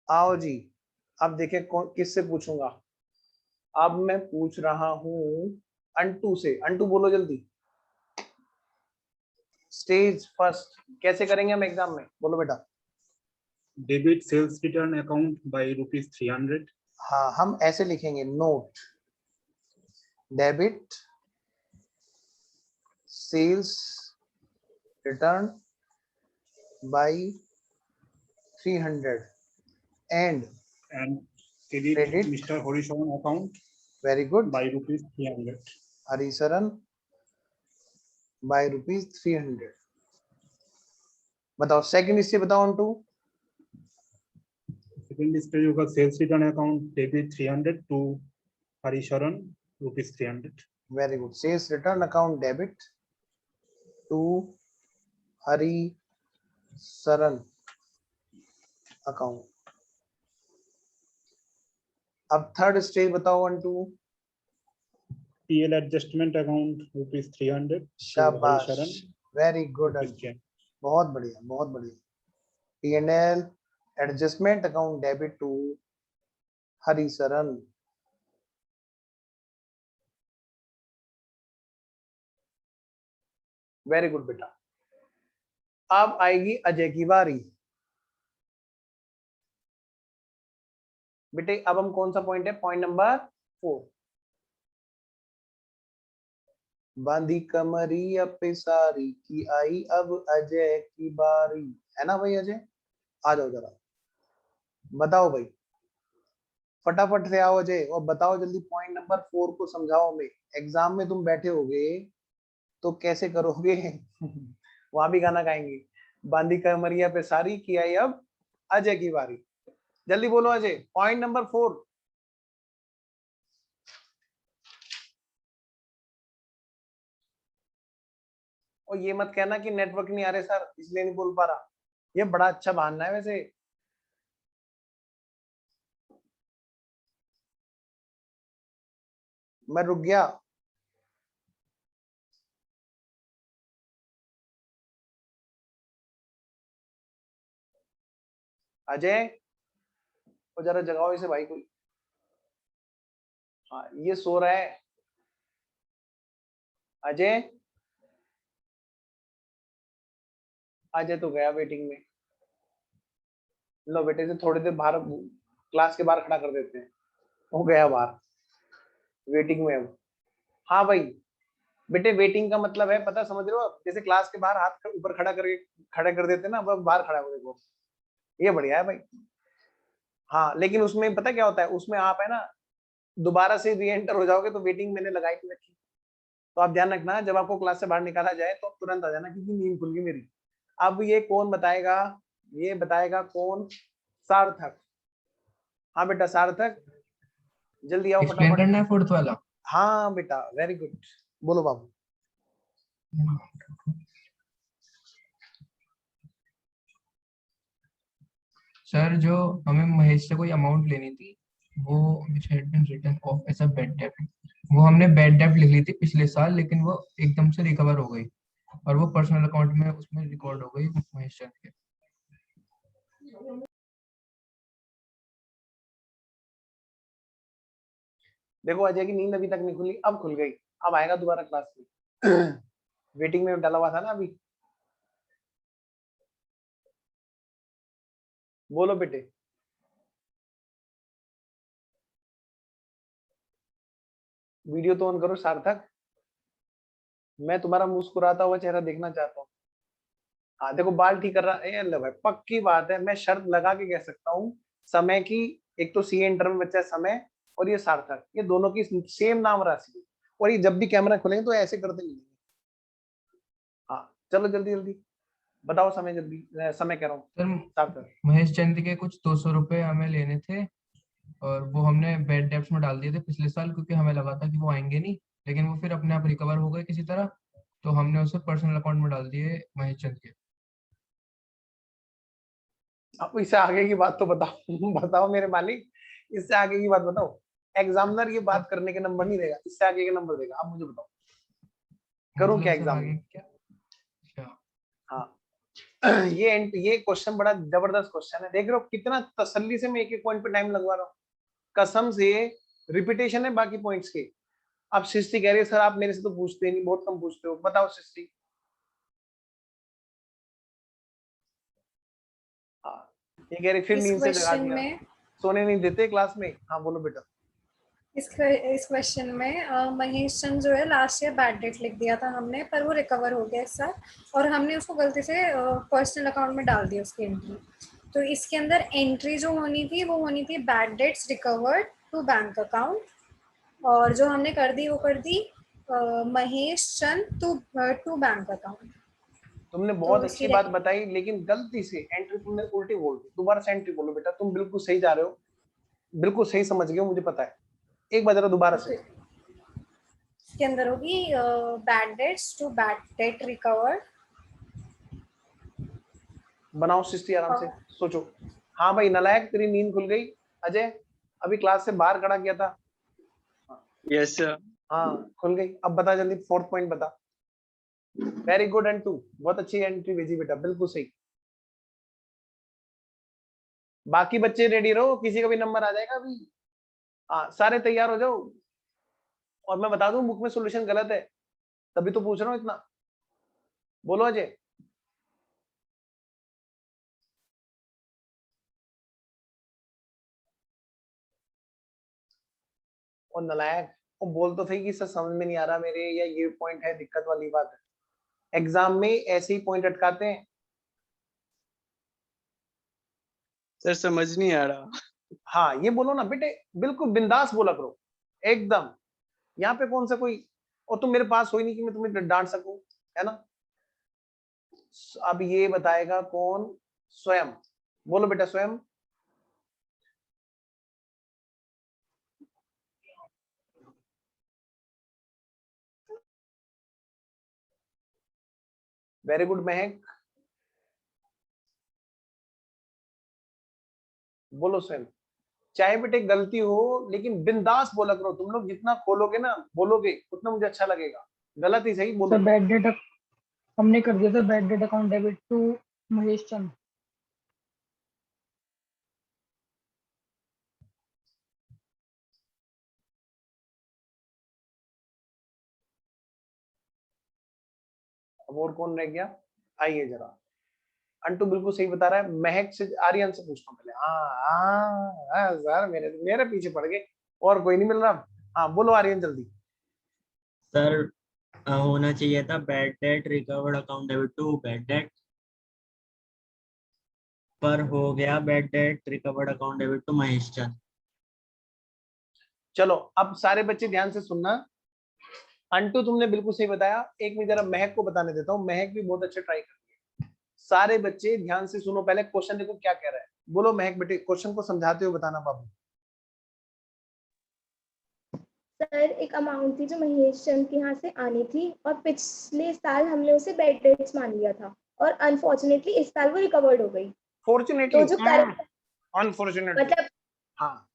आओ जी। अब देखें कौन किससे पूछूंगा। अब मैं पूछ रहा हूं अंटू से। अंटू बोलो जल्दी, स्टेज फर्स्ट कैसे करेंगे हम एग्जाम में? बोलो बेटा। Debit sales return account by ₹300. हाँ, हम ऐसे लिखेंगे, note debit sales return by 300 and And credit Credit. Mr. Horisharan account very good, by ₹300. Harisharan by ₹300। बताओ सेकंड स्टेज बताओ ऑन टू। सेकंड स्टेज होगा sales return account debit 300 to Harisharan ₹300। Very good, sales return account debit to Hari Saran account. अब थर्ड स्टेज बताओ one two. PL adjustment account ₹300 to शाबाश, हरिशरण वेरी गुड, ₹300। बहुत बढ़िया बहुत बढ़िया। P&L adjustment account debit to Harisharan. Very good बेटा। अब आएगी अजय की बारी। बेटे अब हम कौन सा पॉइंट है, पॉइंट नंबर 4। बांधी कमरिया पे सारी की आई अब अजय की बारी, है ना भाई अजय? आ जाओ जरा, बताओ भाई, फटाफट से आओ अजय और बताओ जल्दी पॉइंट नंबर 4 को समझाओ। में एग्जाम में तुम बैठे होगे तो कैसे करोगे वहां भी गाना गाएंगे, बांधी कमरिया पे सारी की आई अब अजय की बारी। जल्दी बोलो अजय, पॉइंट नंबर 4। और ये मत कहना कि नेटवर्क नहीं आ रहे सर इसलिए नहीं बोल पा रहा, ये बड़ा अच्छा बहाना है वैसे। मैं रुक गया। अजय वो जरा जगाओ इसे भाई कोई। हाँ ये सो रहा है। अजय, अजय तो गया वेटिंग में। लो बेटे से थोड़ी देर बाहर क्लास के बाहर खड़ा कर देते हैं, हो गया बाहर वेटिंग में अब। हाँ भाई बेटे, वेटिंग का मतलब है पता, समझ रहे हो आप? जैसे क्लास के बाहर हाथ ऊपर खड़ा कर देते ना, अब बाहर खड़ा हो देखो, ये बढ़िया है भाई। हाँ लेकिन उसमें पता क्या होता है, उसमें आप है ना दोबारा से री एंटर हो जाओगे तो वेटिंग मैंने लगाई थी रखी, तो आप ध्यान रखना जब आपको क्लास से बाहर निकाला जाए तो तुरंत आ जाना क्योंकि नींद खुल गई मेरी। अब ये कौन बताएगा, ये बताएगा कौन? सार्थक। हाँ बेटा सार्थक, जल्दी आओ एक्सप्लेन फटाफट। करना है फोर्थ वाला। हाँ बेटा वेरी गुड, बोलो बाबू। सर जो हमें महेश से कोई अमाउंट लेनी थी, वो which had been written off as a bad debt, वो हमने बैड डेब्ट लिख ली थी पिछले साल, लेकिन वो एकदम से रिकवर हो गई और वो पर्सनल अकाउंट में उसमें रिकॉर्ड हो गई महेश चंद के। देखो अजय की नींद अभी तक नहीं खुली, अब खुल गई, अब आएगा दोबारा क्लास में वेटिंग में डाला हुआ था ना अभी। बोलो बेटे। वीडियो तो ऑन करो सार्थक, मैं तुम्हारा मुस्कुराता हुआ चेहरा देखना चाहता हूँ। हाँ देखो बाल ठीक कर रहा है, अल्लाह भाई पक्की बात है, मैं शर्त लगा के कह सकता हूँ समय की। एक तो सी इंटर में बच्चा समय और ये सार्थक, ये दोनों की सेम नाम राशि है, और ये जब भी कैमरा खोलेंगे तो ऐसे करते मिलेंगे। हाँ चलो जल्दी जल्दी बताओ समय, जल्दी समय कह रहा हूँ सर सार्थक। महेश चंद के कुछ 200 रुपए हमें लेने थे और वो हमने बैड डेब्ट्स में डाल दिए थे पिछले साल, क्योंकि हमें लगा था कि वो आएंगे नहीं, लेकिन वो फिर अपने आप रिकवर हो गए किसी तरह, तो हमने उसे पर्सनल अकाउंट में डाल दिए महेश चंद के। अब इससे आगे की बात तो बताओ बताओ मेरे मालिक, इससे आगे की बात बताओ। एग्जामिनर ये बात करने के नंबर नहीं देगा, इससे आगे के नंबर देगा। अब मुझे बताओ करूं क्या मतलब सर एग्जाम आगे में? क्या? अच्छा। हाँ ये क्वेश्चन बड़ा जबरदस्त क्वेश्चन है, देख रहे हो कितना तसल्ली से मैं एक एक पॉइंट पे टाइम लगवा रहा हूँ, कसम से रिपीटेशन है बाकी पॉइंट्स के। अब सृष्टि कह रही है सर आप मेरे से तो पूछते नहीं, बहुत कम पूछते हो, बताओ सृष्टि। हाँ ये कह रही फिर इस नींद से जगा क्वेश्चन दिया, में सोने नहीं देते क्लास में। हाँ बोलो बेटा। इस क्वेश्चन में महेश चंद जो है लास्ट ईयर बैड डेट लिख दिया था हमने, पर वो रिकवर हो गया इस साल और हमने उसको गलती से पर्सनल अकाउंट में डाल दिया उसकी एंट्री। तो इसके अंदर एंट्री जो होनी थी वो होनी थी bad debts recovered to bank account, और जो हमने कर दी वो कर दी Mahesh Chand to bank account. तुमने बहुत तो अच्छी उसकी बात बताई, लेकिन गलती से एंट्री तुमने उल्टी बोल दी। दोबारा से एंट्री बोलो बेटा, तुम बिल्कुल सही जा रहे हो, बिल्कुल सही समझ गए हो, मुझे पता है। एक बार जरा दोबारा से इसके अंदर होगी bad debts to bad debt recovered. बनाओ सृष्टि, आराम से सोचो। हाँ भाई नालायक, तेरी नींद खुल गई। अजय अभी क्लास से बाहर खड़ा किया था। Yes sir. हाँ खुल गई। अब बता जल्दी, फोर्थ पॉइंट बता। वेरी गुड एंड 2, बहुत अच्छी एंट्री भेजी बेटा, बिल्कुल सही। बाकी बच्चे रेडी रहो, किसी का भी नंबर आ जाएगा अभी। हाँ सारे तैयार हो जाओ। और मैं बता दूं बुक में सॉल्यूशन गलत है, तभी तो पूछ रहा हूँ इतना। बोलो अजय। और नलायक, वो बोल तो सही कि सर समझ में नहीं आ रहा मेरे, या ये पॉइंट है, दिक्कत वाली बात है। एग्जाम में ऐसे ही पॉइंट अटकाते हैं। सर समझ नहीं आ रहा। हाँ ये बोलो ना बेटे, बिल्कुल बिंदास बोला करो एकदम। यहाँ पे कौन सा कोई, और तुम मेरे पास हो ही नहीं कि मैं तुम्हें डांट सकूं, है ना। अब ये बताएगा कौन? स्वयं। बोलो बेटा स्वयं। वेरी गुड महक। बोलो स्वयं। चाहे बेटे गलती हो, लेकिन बिंदास बोला करो। तुम लोग जितना खोलोगे ना, बोलोगे उतना मुझे अच्छा लगेगा। गलत ही सही सर बोलो। बैड डेट हमने कर दिया था, bad debt account debit to Mahesh Chand. अब और कौन रह गया? आइए जरा। अंटू बिल्कुल सही बता रहा है। महक से, आर्यन से पूछता हूँ पहले। हाँ सर, मेरे मेरे पीछे पड़ गए, और कोई नहीं मिल रहा। हाँ बोलो आर्यन जल्दी। सर होना चाहिए था bad debt recovered account debit to bad debt, पर हो गया bad debt recovered account debit to Mahesh Chand. चलो अब सारे बच्चे ध्यान से सुनना। अंटू तुमने बिल्कुल सही बताया। एक मैं जरा महक को बताने देता हूँ, महक भी बहुत अच्छे ट्राई कर रही है। सारे बच्चे ध्यान से सुनो, पहले क्वेश्चन देखो क्या कह रहा है। बोलो महक बेटे, क्वेश्चन को समझाते हुए बताना बाबू। सर एक अमाउंट थी जो महेश चंद के यहाँ से आनी थी, और पिछले साल हमने उसे बैड डेट्स मान लिया था, और अनफॉर्चुनेटली इस साल वो रिकवर्ड हो गई। तो फॉर्चुनेटली, जो करेक्ट, अनफॉर्चुनेटली। मतलब हाँ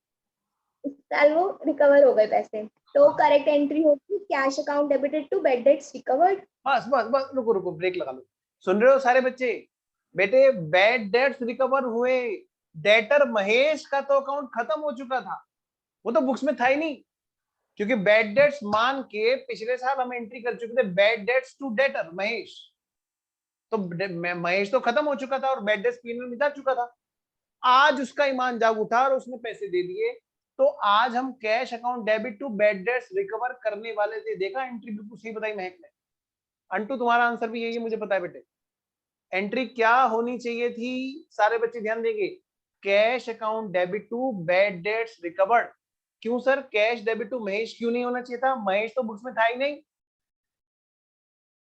इस साल वो रिकवर हो गए पैसे, तो करेक्ट एंट्री होगी cash account debited to bad debts recovered. बस बस बस, रुको रुको, ब्रेक लगा लो। सुन रहे हो सारे बच्चे? बेटे बैड डेट्स रिकवर हुए। डेटर महेश का तो अकाउंट खत्म हो चुका था, वो तो बुक्स में था ही नहीं। क्योंकि बैड डेट्स मान के पिछले साल हम एंट्री कर चुके थे, bad debts to debtor Mahesh. तो महेश तो खत्म हो चुका था और बैड डेट्स पीएनएल में जा चुका था। आज उसका ईमान जाग उठा और उसने पैसे दे दिए, तो आज हम cash account debit to bad debts recover करने वाले थे। देखा, एंट्री बिल्कुल सही बताई महक ने। अंटू तुम्हारा आंसर भी यही है, मुझे पता है बेटे। एंट्री क्या होनी चाहिए थी? सारे बच्चे ध्यान देंगे। Cash account debit to bad debts recovered. क्यों sir cash debit to Mahesh क्यों नहीं होना चाहिए था? महेश तो बुक्स में था ही नहीं।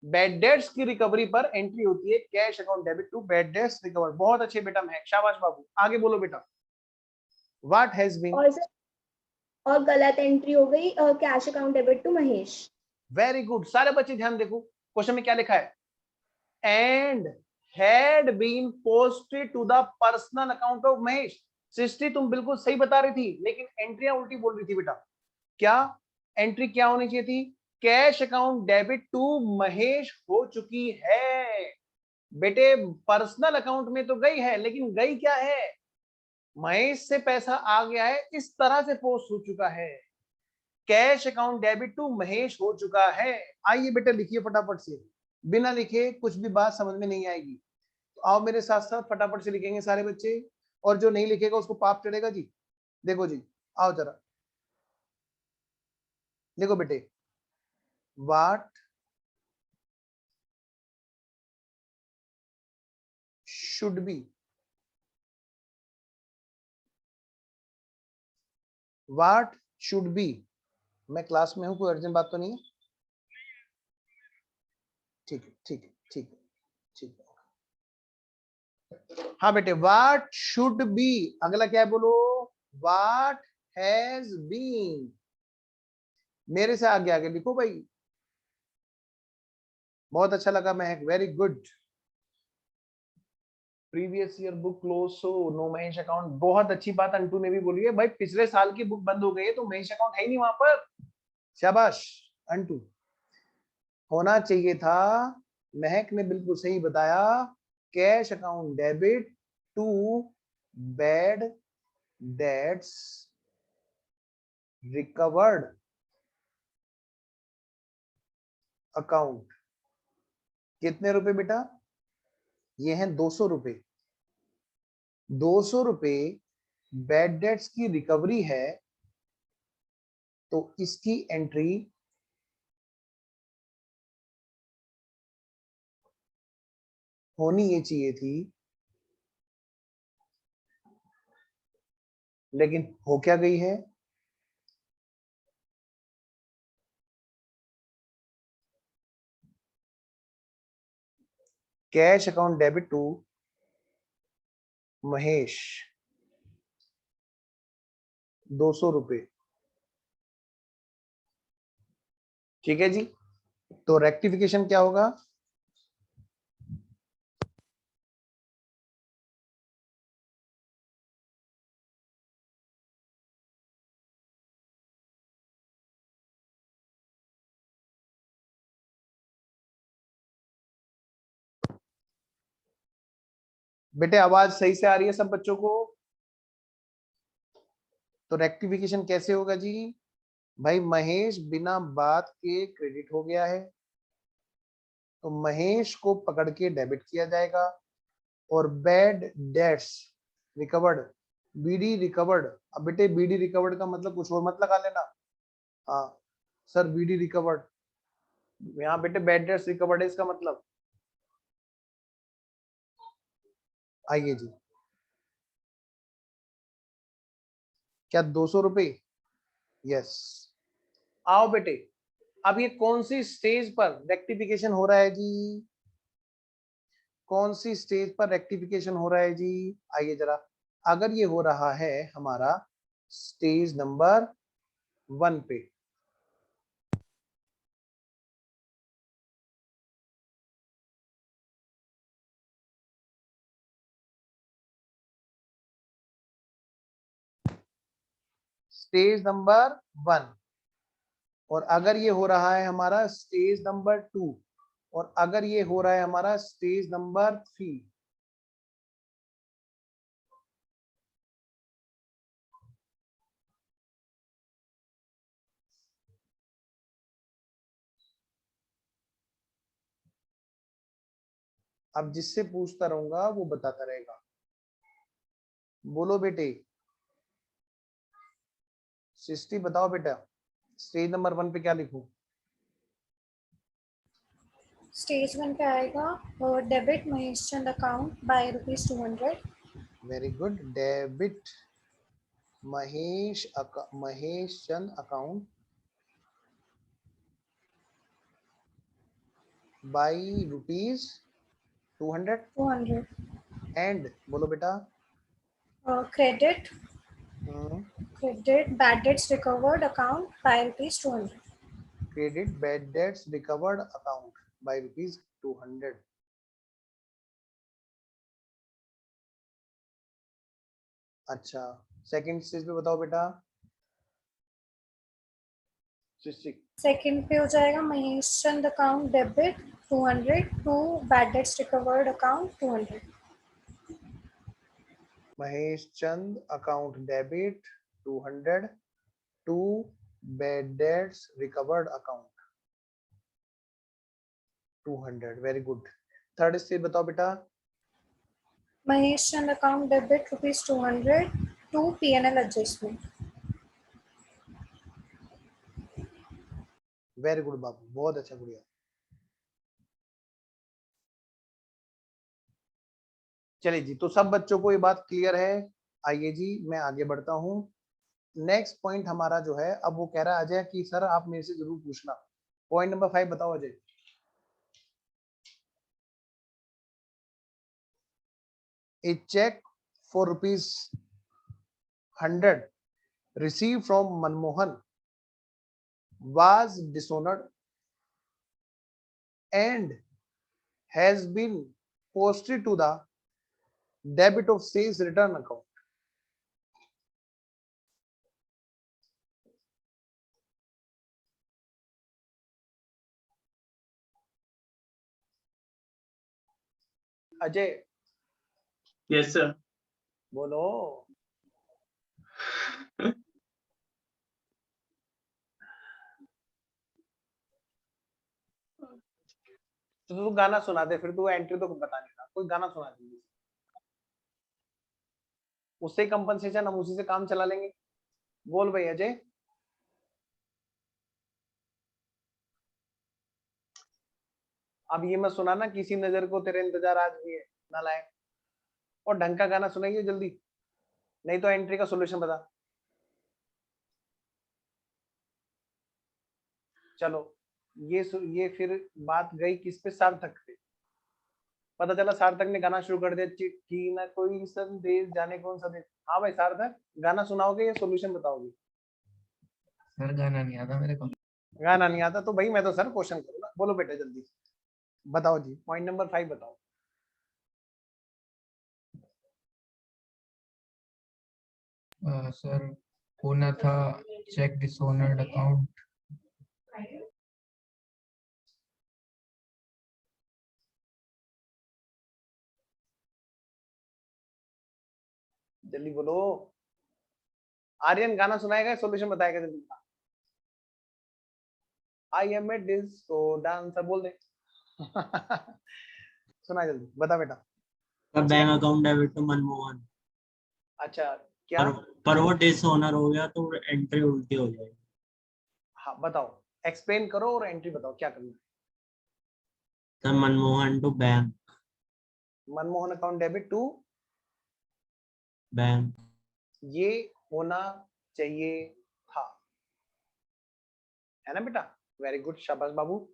बैड डेट्स की रिकवरी पर एंट्री होती है cash account debit to bad debts recovered. बहुत अच्छे बेटा महक, शाबाश बाबू। आगे बोलो बेटा। What has been. और सर, और गलत एंट्री हो गई cash account debit to Mahesh. Very good. सारे बच्चे ध्यान देखो, क्वेश्चन में क्या लिखा है? And had been posted to the personal account of Mahesh. Srishti तुम बिल्कुल सही बता रही थी, लेकिन एंट्रियां उल्टी बोल रही थी बेटा। क्या एंट्री क्या होनी चाहिए थी? Cash account debit to Mahesh हो चुकी है। बेटे पर्सनल अकाउंट में तो गई है, लेकिन गई क्या है? महेश से पैसा आ गया है, इस तरह से पोस्ट हो चुका है। Cash account debit to Mahesh हो चुका है। आइए बेटा लिखिए फटाफट से, बिना लिखे कुछ भी बात समझ में नहीं आएगी। तो आओ मेरे साथ साथ फटाफट से लिखेंगे सारे बच्चे, और जो नहीं लिखेगा उसको पाप चढ़ेगा जी। देखो जी, आओ जरा देखो बेटे। What should be, what should B. मैं क्लास में हूं, कोई अर्जेंट बात तो नहीं है? ठीक है ठीक है ठीक है। ठीक है। हाँ बेटे, व्हाट शुड बी, अगला क्या है बोलो, व्हाट हैज बीन। मेरे से आगे आगे लिखो भाई। बहुत अच्छा लगा Mahak, very good. Previous year book close, so no Mahesh account. बहुत अच्छी बात अंटू ने भी बोली है भाई, पिछले साल की बुक बंद हो गई है तो महेश अकाउंट है ही नहीं वहां पर। शाबाश अंटू, होना चाहिए था। महक ने बिल्कुल सही बताया, cash account debit to bad debts recovered account. कितने रुपए बेटा, ये हैं 200 रुपए। 200 रुपए बैड डेट्स की रिकवरी है, तो इसकी एंट्री होनी ये चाहिए थी, लेकिन हो क्या गई है, cash account debit to Mahesh 200 रुपए। ठीक है जी, तो रेक्टिफिकेशन क्या होगा, बेटे आवाज सही से आ रही है सब बच्चों को। तो रेक्टिफिकेशन कैसे होगा जी, भाई महेश बिना बात के क्रेडिट हो गया है, तो महेश को पकड़ के डेबिट किया जाएगा, और bad debts recovered, BD recovered. अब बेटे बीडी रिकवर्ड का मतलब कुछ और मत लगा लेना। हाँ सर, बीडी रिकवर्ड, यहाँ बेटे बैड डेट्स रिकवर्ड है इसका मतलब। आइए जी, क्या 200 रुपए, यस। आओ बेटे, अब ये कौन सी स्टेज पर रेक्टिफिकेशन हो रहा है जी, कौन सी स्टेज पर रेक्टिफिकेशन हो रहा है जी, आइए जरा। अगर ये हो रहा है हमारा स्टेज नंबर 1 पे, स्टेज नंबर 1, और अगर ये हो रहा है हमारा स्टेज नंबर 2, और अगर ये हो रहा है हमारा स्टेज नंबर 3, अब जिससे पूछता रहूंगा वो बताता रहेगा। बोलो बेटे, सृष्टि बताओ बेटा, स्टेज नंबर 1 पे क्या लिखूं। स्टेज 1 पे आएगा debit Mahesh Chand account by ₹200। Very good, debit Mahesh Chand account by ₹200। 200 and बोलो बेटा, credit bad debts recovered account by ₹200। Credit bad debts recovered account by ₹200। अच्छा, सेकंड स्टेज पे बताओ बेटा, सेकंड पे हो जाएगा Mahesh Chand account debit 200 to bad debts recovered account 200। Mahesh Chand account debit 200 to bad debts recovered account 200। Very good. Third stage बताओ बेटा, Mahesh Chand account debit ₹200 to P&L adjustment. Very good बाबू, बहुत अच्छा, गुड़िया। चलिए जी, तो सब बच्चों को ये बात क्लियर है। आइए जी, मैं आगे बढ़ता हूँ। नेक्स्ट पॉइंट हमारा जो है, अब वो कह रहा है अजय कि सर आप मेरे से जरूर पूछना। पॉइंट नंबर 5 बताओ Ajay. A check for ₹100 received from Manmohan was dishonored and has been posted to the debit of sales return account. Ajay Yes, sir. बोलो। तो तू गाना सुना दे, फिर तू एंट्री तो बता नहीं रहा, कोई गाना सुना दीजिए, उससे कंपनसेशन हम उसी से काम चला लेंगे। बोल भाई अजय। अब ये मत सुना ना किसी नजर को तेरे इंतजार आज भी है, नालायक। और ढंग का गाना सुनाइए जल्दी, नहीं तो एंट्री का सॉल्यूशन बता। चलो ये फिर बात गई किस पे, सार्थक पे। पता चला सार्थक ने गाना शुरू कर दिया, चिट्ठी ना कोई संदेश जाने कौन सा देश। हाँ भाई सार्थक, गाना सुनाओगे या सॉल्यूशन बताओगे? सर गाना नहीं आता मेरे को। गाना नहीं आता तो भाई मैं तो सर क्वेश्चन करूंगा। बोलो बेटा जल्दी बताओ जी, पॉइंट नंबर 5 बताओ। सर होना था चेक डिसऑनर्ड अकाउंट। जल्दी बोलो। आर्यन गाना सुनाएगा, सॉल्यूशन बताएगा, जल्दी बता। I am a disco dancer बोल दे। सुना जल्दी बता बेटा। Bank account debit to Manmohan. अच्छा क्या? पर वो डिसऑनर हो गया तो एंट्री उल्टी हो जाएगी। हाँ बताओ, एक्सप्लेन करो और एंट्री बताओ क्या करना है। Sir Manmohan to bank. Manmohan account debit to bank. ये होना चाहिए था, है ना बेटा? वेरी गुड, शाबाश बाबू।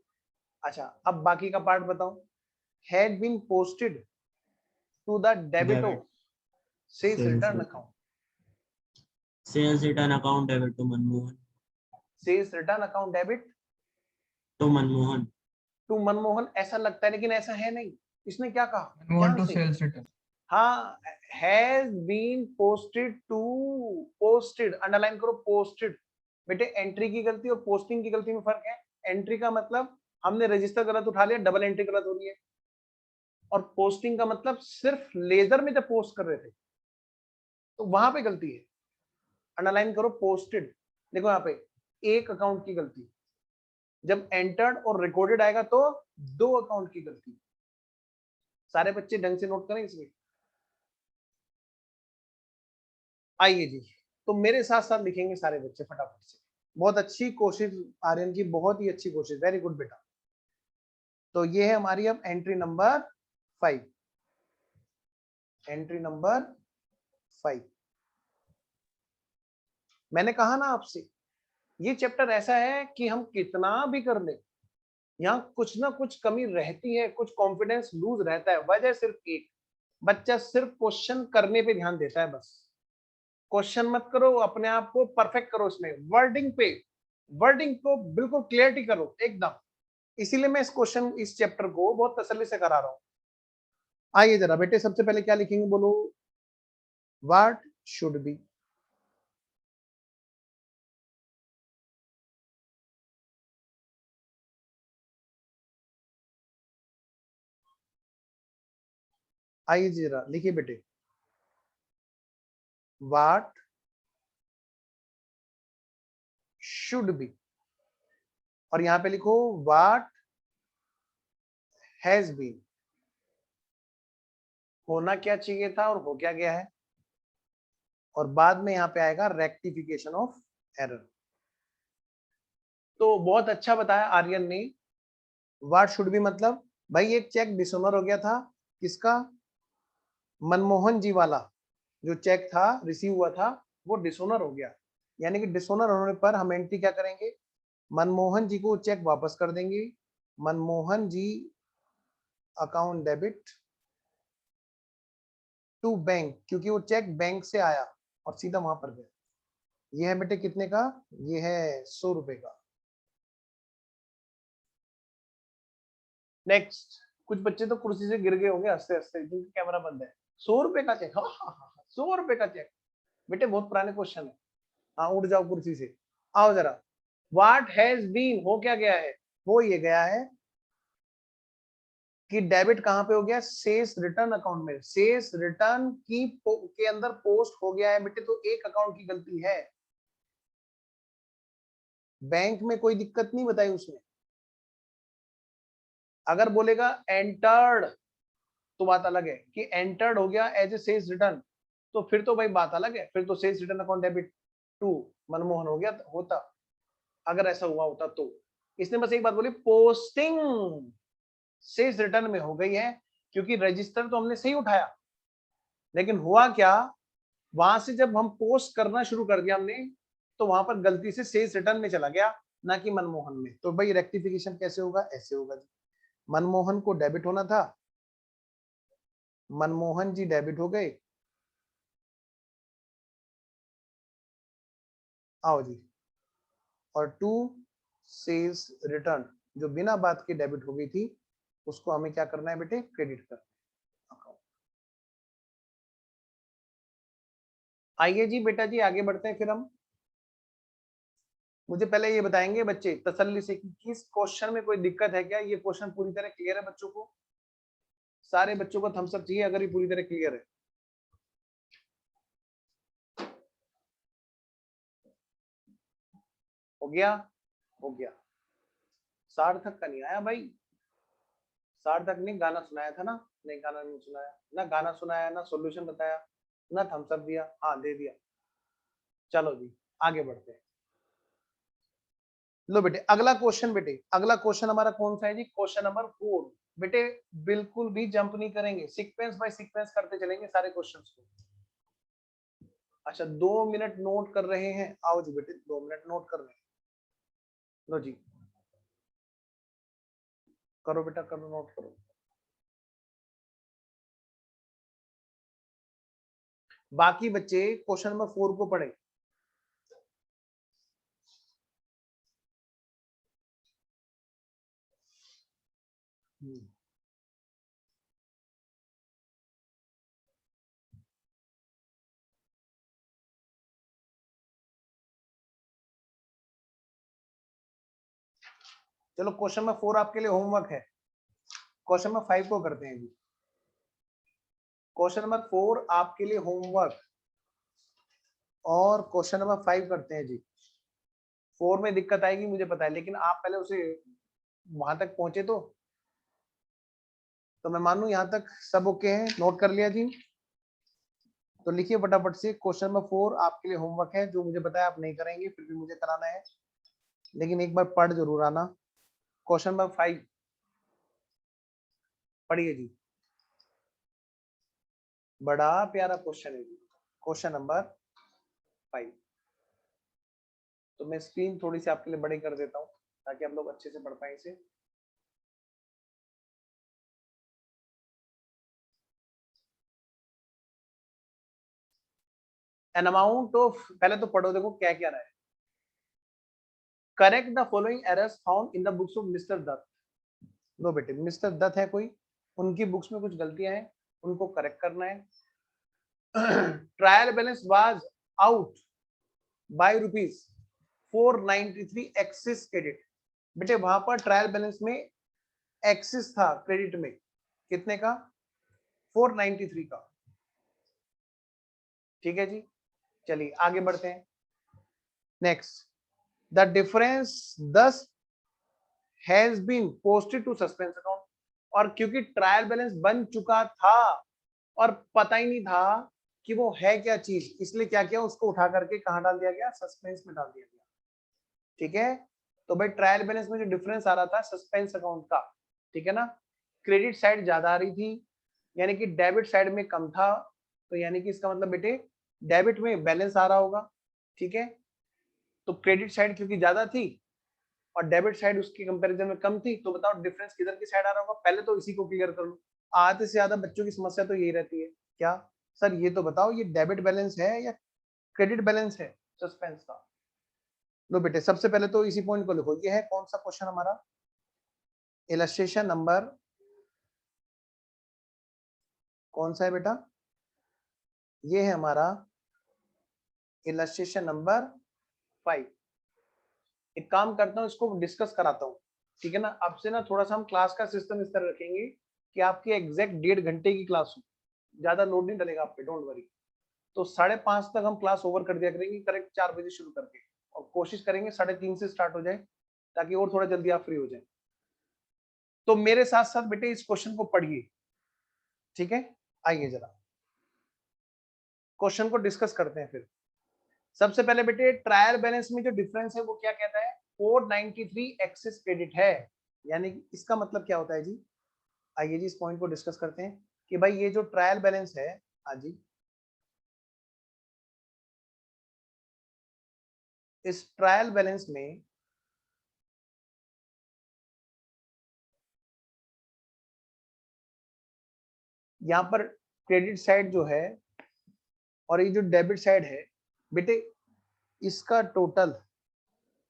अच्छा अब बाकी का पार्ट बताओ। Had been posted to the debit of sales return account. Sales return account debit to Manmohan. Sales return account debit to Manmohan. To Manmohan ऐसा लगता है, लेकिन ऐसा है नहीं। इसने क्या कहा? मनमोहन टू ध्यान से। Sales return. हाँ, has been posted to, posted underline करो, पोस्टेड। बेटे एंट्री की गलती और पोस्टिंग की गलती में फर्क है। एंट्री का मतलब हमने रजिस्टर गलत उठा लिया, डबल एंट्री गलत हो रही है। और पोस्टिंग का मतलब सिर्फ लेजर में जब पोस्ट कर रहे थे तो वहां पे गलती है। अंडरलाइन करो पोस्टेड। देखो यहाँ पे एक अकाउंट की गलती, जब एंटर्ड और रिकॉर्डेड आएगा तो 2 अकाउंट की गलती। सारे बच्चे ढंग से नोट करें इसमें। आइए जी, तो मेरे साथ साथ लिखेंगे सारे बच्चे फटाफट से। बहुत अच्छी कोशिश आर्यन की, बहुत ही अच्छी कोशिश, वेरी गुड बेटा। तो ये है हमारी अब एंट्री नंबर 5। Entry number 5। मैंने कहा ना आपसे, ये चैप्टर ऐसा है कि हम कितना भी कर ले, यहाँ कुछ ना कुछ कमी रहती है, कुछ कॉन्फिडेंस लूज रहता है। वजह सिर्फ एक, बच्चा सिर्फ क्वेश्चन करने पे ध्यान देता है बस। क्वेश्चन मत करो, अपने आप को परफेक्ट करो इसमें, वर्डिंग पे, वर्डिंग को बिल्कुल क्लियरिटी करो एकदम। इसीलिए मैं इस क्वेश्चन, इस चैप्टर को बहुत तसल्ली से करा रहा हूं। आइए जरा बेटे, सबसे पहले क्या लिखेंगे बोलो? What should B. आइए जरा लिखिए बेटे, व्हाट शुड बी। और यहां पे लिखो व्हाट हैज बीन। होना क्या चाहिए था और हो क्या गया है। और बाद में यहां पे आएगा रेक्टिफिकेशन ऑफ एरर। तो बहुत अच्छा बताया आर्यन ने। व्हाट शुड बी मतलब भाई एक चेक डिसऑनर हो गया था, किसका? मनमोहन जी वाला जो चेक था, रिसीव हुआ था, वो डिसऑनर हो गया। यानी कि डिसऑनर होने पर हम एंट्री क्या करेंगे? मनमोहन जी को चेक वापस कर देंगे। मनमोहन जी अकाउंट डेबिट टू बैंक, क्योंकि वो चेक बैंक से आया और सीधा वहां पर गया। ये है बेटे कितने का, ये है 100 रुपए का। नेक्स्ट, कुछ बच्चे तो कुर्सी से गिर गए होंगे हंसते हंसते, क्योंकि कैमरा बंद है। 100 रुपए का चेक, हाँ 100 रुपए का चेक। बेटे बहुत पुराने क्वेश्चन है। हाँ उठ जाओ कुर्सी से, आओ जरा। व्हाट हैज बीन, हो क्या गया है, वो ये गया है कि डेबिट कहां पे हो गया, सेल्स रिटर्न अकाउंट में। सेल्स रिटर्न की के अंदर पोस्ट हो गया है बेटे, तो एक अकाउंट की गलती है। बैंक में कोई दिक्कत नहीं बताई उसने। अगर बोलेगा एंटर्ड तो बात अलग है, कि एंटर्ड हो गया एज ए सेल्स रिटर्न, तो फिर तो भाई बात अलग है, फिर तो sales return account debit to Manmohan हो गया होता, अगर ऐसा हुआ होता तो। इसने बस एक बात बोली, पोस्टिंग सेल्स रिटर्न में हो गई है, क्योंकि रजिस्टर तो हमने सही उठाया, लेकिन हुआ क्या, वहां से जब हम पोस्ट करना शुरू कर दिया हमने, तो वहां पर गलती से सेल्स रिटर्न में चला गया, ना कि मनमोहन में। तो भाई रेक्टिफिकेशन कैसे होगा, ऐसे होगा जी। मनमोहन को डेबिट होना था, मनमोहन जी डेबिट हो गए, आओ जी, और टू सेल्स रिटर्न जो बिना बात के डेबिट हो गई थी, उसको हमें क्या करना है बेटे, क्रेडिट करना है। आइए जी बेटा जी आगे बढ़ते हैं फिर हम। मुझे पहले ये बताएंगे बच्चे तसल्ली से कि किस क्वेश्चन में कोई दिक्कत है क्या, ये क्वेश्चन पूरी तरह क्लियर है बच्चों को? सारे बच्चों को थम्स अप चाहिए अगर ये पूरी तरह क्लियर है। हो गया, हो गया। सार्थक का नहीं आया भाई, सार्थक ने गाना सुनाया था ना, नहीं गाना नहीं सुनाया ना, गाना सुनाया ना, सॉल्यूशन बताया ना, थम्स अप दिया, हाँ दे दिया। चलो जी आगे बढ़ते हैं। लो बेटे अगला क्वेश्चन, बेटे अगला क्वेश्चन हमारा कौन सा है जी, क्वेश्चन नंबर 4। बेटे बिल्कुल भी जंप नहीं करेंगे, सीक्वेंस बाय सीक्वेंस करते चलेंगे सारे क्वेश्चंस को। अच्छा 2 मिनट नोट कर रहे हैं, आओ जी बेटे 2 मिनट नोट कर रहे हैं। लो जी करो बेटा करो, नोट करो। बाकी बच्चे क्वेश्चन नंबर 4 को पढ़े। चलो क्वेश्चन नंबर 4 आपके लिए होमवर्क है। क्वेश्चन नंबर 5 को करते हैं जी। क्वेश्चन नंबर 4 आपके लिए होमवर्क, और क्वेश्चन नंबर 5 करते हैं जी। 4 में दिक्कत आएगी मुझे पता है, लेकिन आप पहले उसे वहां तक पहुंचे तो मैं मानूं यहाँ तक सब ओके है, नोट कर लिया जी। तो लिखिए फटाफट से, क्वेश्चन नंबर 4 आपके लिए होमवर्क है, जो मुझे पता है आप नहीं करेंगे, फिर भी मुझे कराना है, लेकिन एक बार पढ़ जरूर आना। क्वेश्चन नंबर 5 पढ़िए जी, बड़ा प्यारा क्वेश्चन है जी, क्वेश्चन नंबर 5। तो मैं स्क्रीन थोड़ी सी आपके लिए बड़ी कर देता हूँ ताकि आप लोग अच्छे से पढ़ पाए इसे। एन अमाउंट ऑफ, पहले तो पढ़ो देखो क्या क्या रहा है। Correct the following errors found in the books of mister Dutt. लो बेटे मिस्टर दत्त है कोई, उनकी बुक्स में कुछ गलतियां हैं, उनको करेक्ट करना है। Trial balance was out by ₹493 axis credit. बेटे वहां पर ट्रायल बैलेंस में एक्सिस था क्रेडिट में, कितने का, 493 का। ठीक है जी, चलिए आगे बढ़ते हैं। Next, the difference this has been posted to suspense account. और क्योंकि ट्रायल बैलेंस बन चुका था और पता ही नहीं था कि वो है क्या चीज, इसलिए क्या किया, उसको उठा करके कहां डाल दिया गया, सस्पेंस में डाल दिया गया। ठीक है, तो भाई ट्रायल बैलेंस में जो डिफरेंस आ रहा था सस्पेंस अकाउंट का, ठीक है ना, क्रेडिट साइड ज्यादा आ रही थी, यानी कि डेबिट साइड में कम था, तो यानी कि इसका मतलब बेटे डेबिट में बैलेंस आ रहा होगा। ठीक है, तो क्रेडिट साइड क्योंकि ज्यादा थी और डेबिट साइड उसके कंपैरिजन में कम थी, तो बताओ डिफरेंस किधर की साइड आ रहा होगा। पहले तो इसी को क्लियर कर लो, आधे से ज्यादा बच्चों की समस्या तो यही रहती है क्या, सर ये तो बताओ ये डेबिट बैलेंस है या क्रेडिट बैलेंस है सस्पेंस का? लो बेटे सबसे पहले तो इसी पॉइंट को लिखो, ये है कौन सा क्वेश्चन हमारा, इलस्ट्रेशन नंबर कौन सा है बेटा, ये है हमारा इलस्ट्रेशन नंबर 5। एक काम करता हूँ इसको डिस्कस कराता हूँ, ठीक है ना। अब से ना थोड़ा सा हम क्लास का सिस्टम इस तरह रखेंगे कि आपकी एग्जैक्ट 1.5 घंटे की क्लास हो, ज्यादा लोड नहीं डलेगा आप पे, डोंट वरी। तो 5:30 तक हम क्लास ओवर कर दिया करेंगे, करेक्ट 4 बजे शुरू करके, और कोशिश करेंगे 3:30 से स्टार्ट हो जाए ताकि और थोड़ा जल्दी आप फ्री हो जाए। तो मेरे साथ साथ बेटे इस क्वेश्चन को पढ़िए, ठीक है। आइए जरा क्वेश्चन को डिस्कस करते हैं फिर। सबसे पहले बेटे ट्रायल बैलेंस में जो डिफरेंस है वो क्या कहता है, 493 एक्सेस क्रेडिट है, यानी कि इसका मतलब क्या होता है जी। आइए जी इस पॉइंट को डिस्कस करते हैं कि भाई ये जो ट्रायल बैलेंस है, हाँ जी, इस ट्रायल बैलेंस में यहाँ पर क्रेडिट साइड जो है और ये जो डेबिट साइड है बेटे, इसका टोटल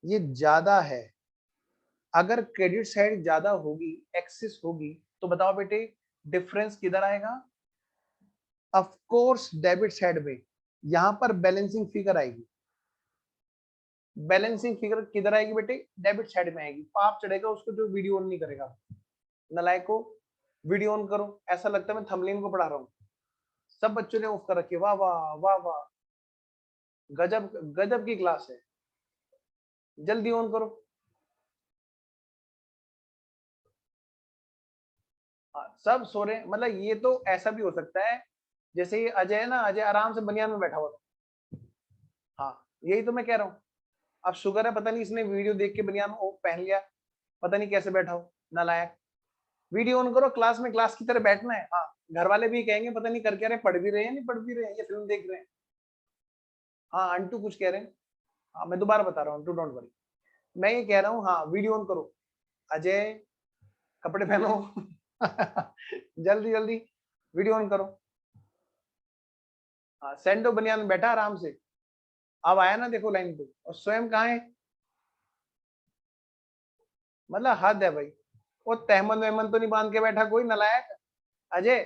ये ज्यादा है। अगर क्रेडिट साइड ज्यादा होगी, एक्सेस होगी, तो बताओ बेटे डिफरेंस किधर आएगा, ऑफ कोर्स डेबिट साइड में। यहां पर बैलेंसिंग फिगर आएगी, बैलेंसिंग फिगर किधर आएगी बेटे, डेबिट साइड में आएगी। पाप चढ़ेगा उसको जो वीडियो ऑन नहीं करेगा। नलायक को वीडियो ऑन करो, ऐसा लगता है मैं थंबनेल को पढ़ा रहा हूँ। सब बच्चों ने ऑफ कर रखी है, वाह वाह वाह वाह, गजब गजब की क्लास है, जल्दी ऑन करो। हाँ, सब सो रहे हैं, मतलब ये तो ऐसा भी हो सकता है जैसे ये अजय है ना, अजय आराम से बनियान में बैठा हुआ था। हाँ यही तो मैं कह रहा हूँ। अब शुगर है पता नहीं इसने वीडियो देख के बनियान पहन लिया, पता नहीं कैसे बैठा हो नालायक। वीडियो ऑन करो, क्लास में क्लास की तरह बैठना है। हाँ घर वाले भी कहेंगे पता नहीं कर क्या रहे, पढ़ भी रहे हैं नहीं पढ़ भी रहे हैं, ये फिल्म देख रहे हैं। हाँ अंटू कुछ कह रहे हैं, हाँ मैं दोबारा बता रहा हूँ अंटू, डोंट वरी। मैं ये कह रहा हूँ हाँ वीडियो ऑन करो, अजय कपड़े पहनो जल्दी जल्दी वीडियो ऑन करो। हाँ सेंडो बनियान में बैठा आराम से, अब आया ना देखो लाइन पे, और स्वयं कहाँ है, मतलब हद है भाई। वो तहमन वहमन तो नहीं बांध के बैठा कोई नलायक अजय।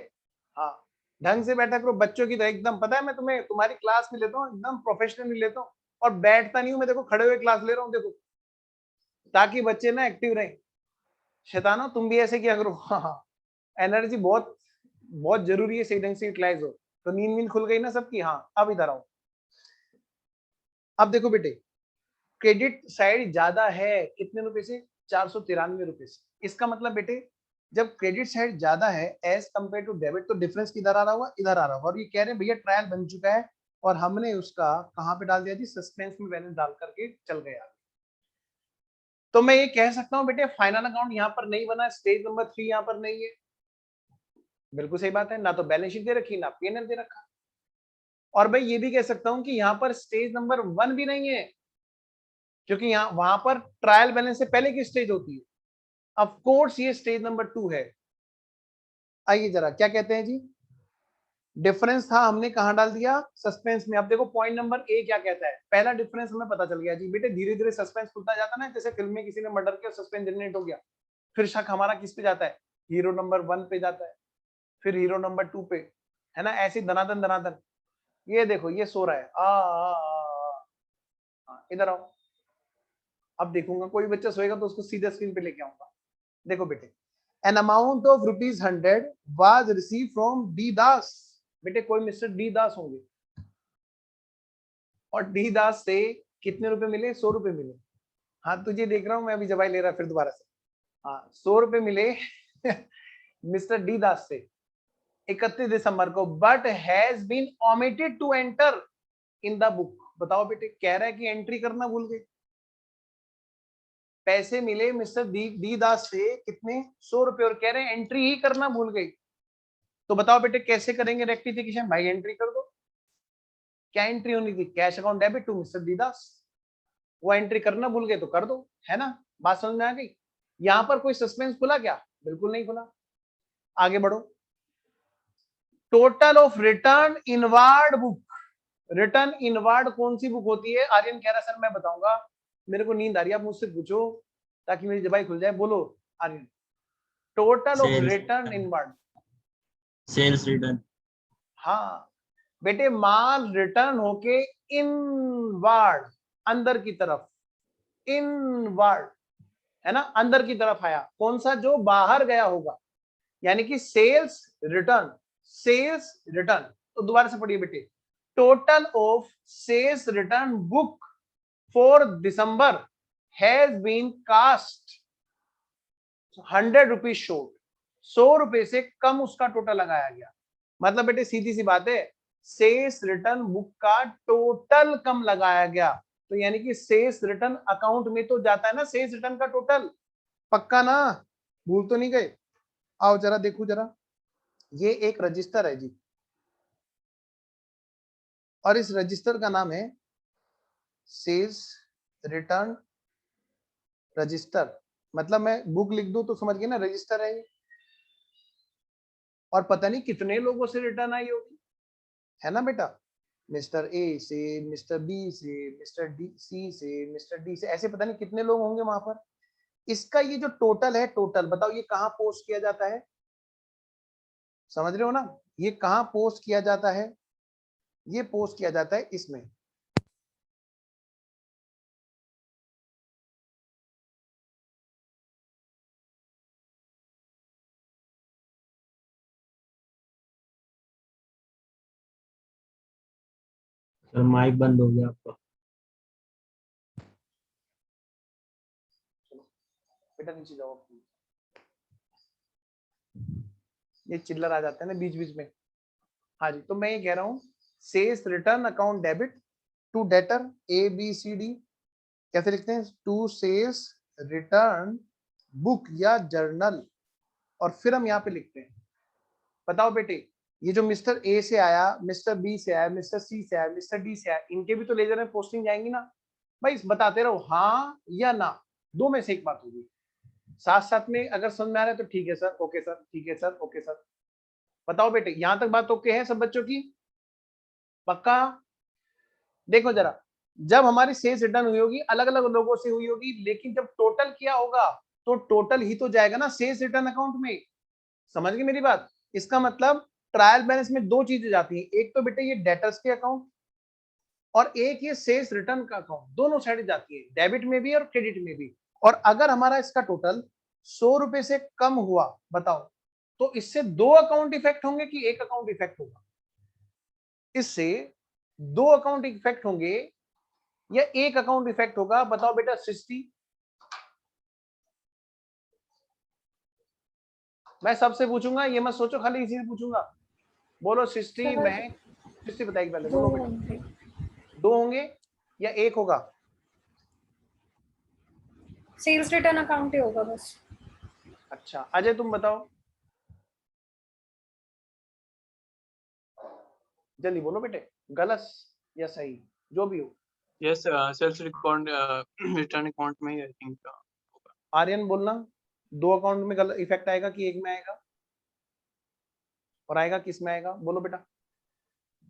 हाँ ढंग से बैठा करो बच्चों की तरह एकदम, पता है मैं तुम्हें तुम्हारी क्लास भी लेता हूँ एकदम प्रोफेशनली लेता हूँ, और बैठता नहीं हूँ मैं, देखो खड़े हुए क्लास ले रहा हूँ देखो, ताकि बच्चे ना एक्टिव रहें। शैतानो तुम भी ऐसे किया करो। हाँ हाँ एनर्जी बहुत बहुत जरूरी है, सही ढंग से यूटिलाइज हो। तो नींद नींद खुल गई ना सबकी। हाँ अब इधर आओ, अब देखो बेटे क्रेडिट साइड ज्यादा है कितने रुपए से, 493 रुपए से। इसका मतलब बेटे जब क्रेडिट साइड ज्यादा है एज कंपेयर टू डेबिट, तो डिफरेंस किधर आ रहा हुआ, इधर आ रहा हुआ। और ये कह रहे हैं भैया ट्रायल बन चुका है और हमने उसका कहां पे डाल दिया जी, सस्पेंस में बैलेंस डाल करके चल गया। तो मैं ये कह सकता हूँ बेटे फाइनल अकाउंट यहाँ पर नहीं बना, स्टेज नंबर 3 यहाँ पर नहीं है। बिल्कुल सही बात है, ना तो बैलेंस शीट दे रखी ना पीएनएल दे रखा। और मैं ये भी कह सकता हूँ कि यहाँ पर स्टेज नंबर 1 भी नहीं है, क्योंकि यहाँ वहां पर ट्रायल बैलेंस से पहले की स्टेज होती है। ऑफ कोर्स ये स्टेज नंबर 2 है। आइए जरा क्या कहते हैं जी, डिफरेंस था हमने कहां डाल दिया, सस्पेंस में। अब देखो पॉइंट नंबर ए क्या कहता है, पहला डिफरेंस हमें पता चल गया जी बेटे, धीरे धीरे सस्पेंस खुलता जाता ना, जैसे फिल्म में किसी ने मर्डर किया सस्पेंस जनरेट हो गया, फिर शक हमारा किस पे जाता है, हीरो नंबर 1 पे जाता है, फिर हीरो नंबर 2 पे, है ना, ऐसे धनाधन धनाधन। ये देखो ये सो रहा है, इधर आओ। अब देखूंगा कोई बच्चा सोएगा तो उसको सीधा स्क्रीन पे लेके आऊंगा। देखो बेटे an amount of ₹100 was received from D दास। बेटे कोई मिस्टर डी दास होंगे, और डी दास से कितने रुपए मिले, 100 रुपए मिले। हाँ तुझे देख रहा हूं मैं अभी, जवाई ले रहा फिर दोबारा से। हाँ 100 रुपए मिले मिस्टर डी दास से 31 दिसंबर को, but has been omitted to enter in the book. बताओ बेटे कह रहा है कि एंट्री करना भूल गए। पैसे मिले मिस्टर डी दास से कितने, 100 रुपए, और कह रहे हैं एंट्री ही करना भूल गई। तो बताओ बेटे कैसे करेंगे रेक्टिफिकेशन, भाई एंट्री कर दो। क्या एंट्री होनी थी, cash account debit to mister D Das, वो एंट्री करना भूल गए तो कर दो, है ना। बात समझ में आ गई। यहां पर कोई सस्पेंस खुला क्या, बिल्कुल नहीं खुला। आगे बढ़ो, total of return inward book, return inward कौन सी बुक होती है? आर्यन कह रहा सर मैं बताऊंगा, मेरे को नींद आ रही है, आप मुझसे पूछो ताकि मेरी जबाई खुल जाए। बोलो Aryan, total of Sales return return. Inward. Sales return. हाँ बेटे, माल रिटर्न होके इनवार्ड, अंदर की तरफ, इनवार्ड है ना, अंदर की तरफ आया। कौन सा? जो बाहर गया होगा, यानी कि सेल्स रिटर्न, सेल्स रिटर्न। तो दोबारा से पढ़िए बेटे, total of sales return book for December has been cast 100 rupees short, 100 रुपए से कम उसका टोटल लगाया गया। मतलब बेटे सीधी सी बात है, सेल्स रिटर्न बुक का टोटल कम लगाया गया। तो यानी कि सेल्स रिटर्न अकाउंट में तो जाता है ना सेल्स रिटर्न का टोटल, पक्का ना, भूल तो नहीं गए? आओ जरा देखो जरा, ये एक रजिस्टर है जी, और इस रजिस्टर का नाम है सेल्स रिटर्न रजिस्टर। मतलब मैं बुक लिख दूं तो समझ गए ना, रजिस्टर है ये। और पता नहीं कितने लोगों से रिटर्न आई होगी, है ना बेटा, मिस्टर ए से, मिस्टर बी से, मिस्टर डी सी से, मिस्टर डी से, ऐसे पता नहीं कितने लोग होंगे वहां पर। इसका ये जो टोटल है, टोटल बताओ ये कहां पोस्ट किया जाता है? समझ रहे हो ना, ये कहां पोस्ट किया जाता है? ये पोस्ट किया जाता है इसमें। सर माइक बंद हो गया आपका। बेटा नीचे जाओ, ये चिल्लर आ जाता है ना बीच बीच में। हाँ जी, तो मैं ये कह रहा हूँ, sales return account debit to debtor A B C D, कैसे लिखते हैं? टू सेल्स रिटर्न बुक या जर्नल, और फिर हम यहाँ पे लिखते हैं। बताओ बेटे, ये जो मिस्टर ए से आया, मिस्टर बी से आया, मिस्टर सी से आया, मिस्टर डी से आया, इनके भी तो लेजर में पोस्टिंग जाएंगी ना भाई? बताते रहो हाँ या ना, दो में से एक बात होगी। साथ साथ में अगर समझ में आ रहा है तो ठीक है सर, ओके सर, ठीक है सर, ओके सर। बताओ बेटे, यहां तक बात ओके है सब बच्चों की? पक्का? देखो जरा, जब हमारी सेल्स रिटर्न हुई होगी, अलग अलग लोगों से हुई होगी, लेकिन जब टोटल किया होगा तो टोटल ही तो जाएगा ना सेल्स रिटर्न अकाउंट में। समझ गए मेरी बात? इसका मतलब ट्रायल बैलेंस में दो चीजें जाती हैं, एक तो बेटे ये डेटर्स के अकाउंट, और एक ये सेल्स रिटर्न का अकाउंट, दोनों साइड जाती है, डेबिट में भी और क्रेडिट में भी। और अगर हमारा इसका टोटल 100 रुपए से कम हुआ, बताओ, तो इससे दो अकाउंट इफेक्ट होंगे कि एक अकाउंट इफेक्ट होगा? इससे दो अकाउंट इफेक्ट होंगे या एक अकाउंट इफेक्ट होगा? बताओ बेटा सृष्टि। मैं सबसे पूछूंगा, ये मत सोचो खाली इसी से पूछूंगा। बोलो सृष्टि, सर, मैं सृष्टि बताएगी पहले, दो बोलो बेटा। होंगे। दो होंगे या एक होगा? सेल्स रिटर्न अकाउंट ही होगा बस। अच्छा अजय तुम बताओ, जल्दी बोलो बेटे, गलत या सही जो भी हो। Yes, sales record return account में I think आर्यन बोलना, दो अकाउंट में गलत इफेक्ट आएगा कि एक में आएगा? और आएगा किस में आएगा? बोलो बेटा।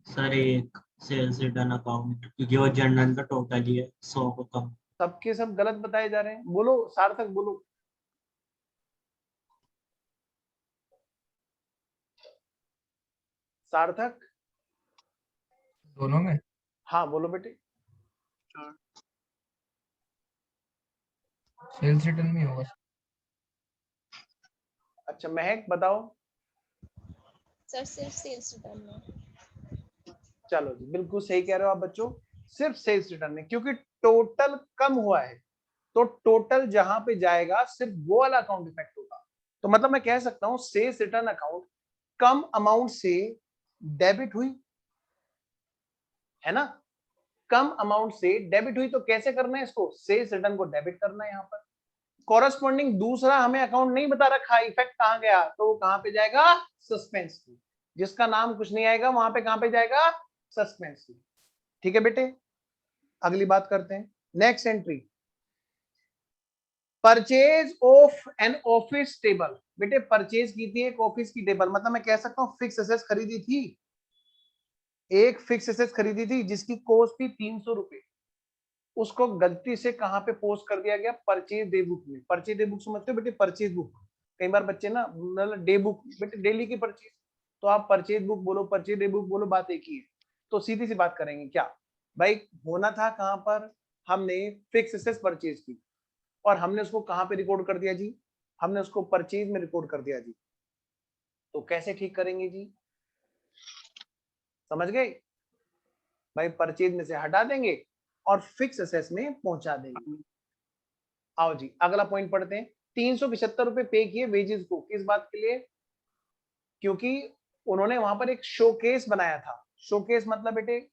सर एक सेल्स रिटर्न अकाउंट, क्योंकि वो जर्नल का टोटल ही है 100 को कम। सबके सब गलत बताए जा रहे हैं, बोलो सार्थक बोलो। सार्थक, दोनों में। हाँ बोलो बेटे। सेल्स रिटर्न में होगा। अच्छा महक बताओ। सर सिर्फ सेल्स रिटर्न में। चलो जी, बिल्कुल सही कह रहे हो आप बच्चों, सिर्फ सेल्स रिटर्न में, क्योंकि टोटल कम हुआ है तो टोटल जहां पे जाएगा सिर्फ वो वाला अकाउंट इफेक्ट होगा। तो मतलब मैं कह सकता हूं सेल्स रिटर्न अकाउंट कम अमाउंट से डेबिट हुई, है ना, कम अमाउंट से डेबिट हुई। तो कैसे करना है इसको? सेल्स रिटर्न को डेबिट करना है। यहाँ पर कॉरस्पॉन्डिंग दूसरा हमें अकाउंट नहीं बता रखा इफेक्ट कहां गया, तो वो कहां पे जाएगा? सस्पेंस में। जिसका नाम कुछ नहीं आएगा वहां पे कहां पे जाएगा? सस्पेंस में। ठीक है बेटे, अगली बात करते हैं। Next entry, purchase of an office table. बेटे परचेज की थी एक ऑफिस की टेबल, मतलब मैं कह सकता हूँ फिक्स एसेट्स खरीदी थी, एक फिक्स एसेट्स खरीदी थी जिसकी कॉस्ट थी 300 रुपए, उसको गलती से कहाँ पे पोस्ट कर दिया गया, परचेज डे बुक में। परचेज डे बुक समझते हो बेटे, परचेज बुक, कई बार बच्चे ना मतलब डे बुक, बेटे डेली की परचेज, तो आप परचेज बुक बोलो, परचेज डे बुक बोलो, बात एक ही है। तो सीधी सी बात करेंगे क्या भाई, होना था कहाँ पर, हमने फिक्स एसेट्स परचेज की और हमने उसको कहाँ पे रिकॉर्ड कर दिया जी, हमने उसको परचेज में रिकॉर्ड कर दिया जी। तो कैसे ठीक करेंगे जी, समझ गए भाई, परचेज में से हटा देंगे और फिक्स एसेट्स में पहुंचा देंगे। आओ जी अगला पॉइंट पढ़ते हैं। 375 रुपए पे किए वेजेस को, किस बात के लिए, क्योंकि उन्होंने वहां पर एक शोकेस बनाया था। शोकेस मतलब बेटे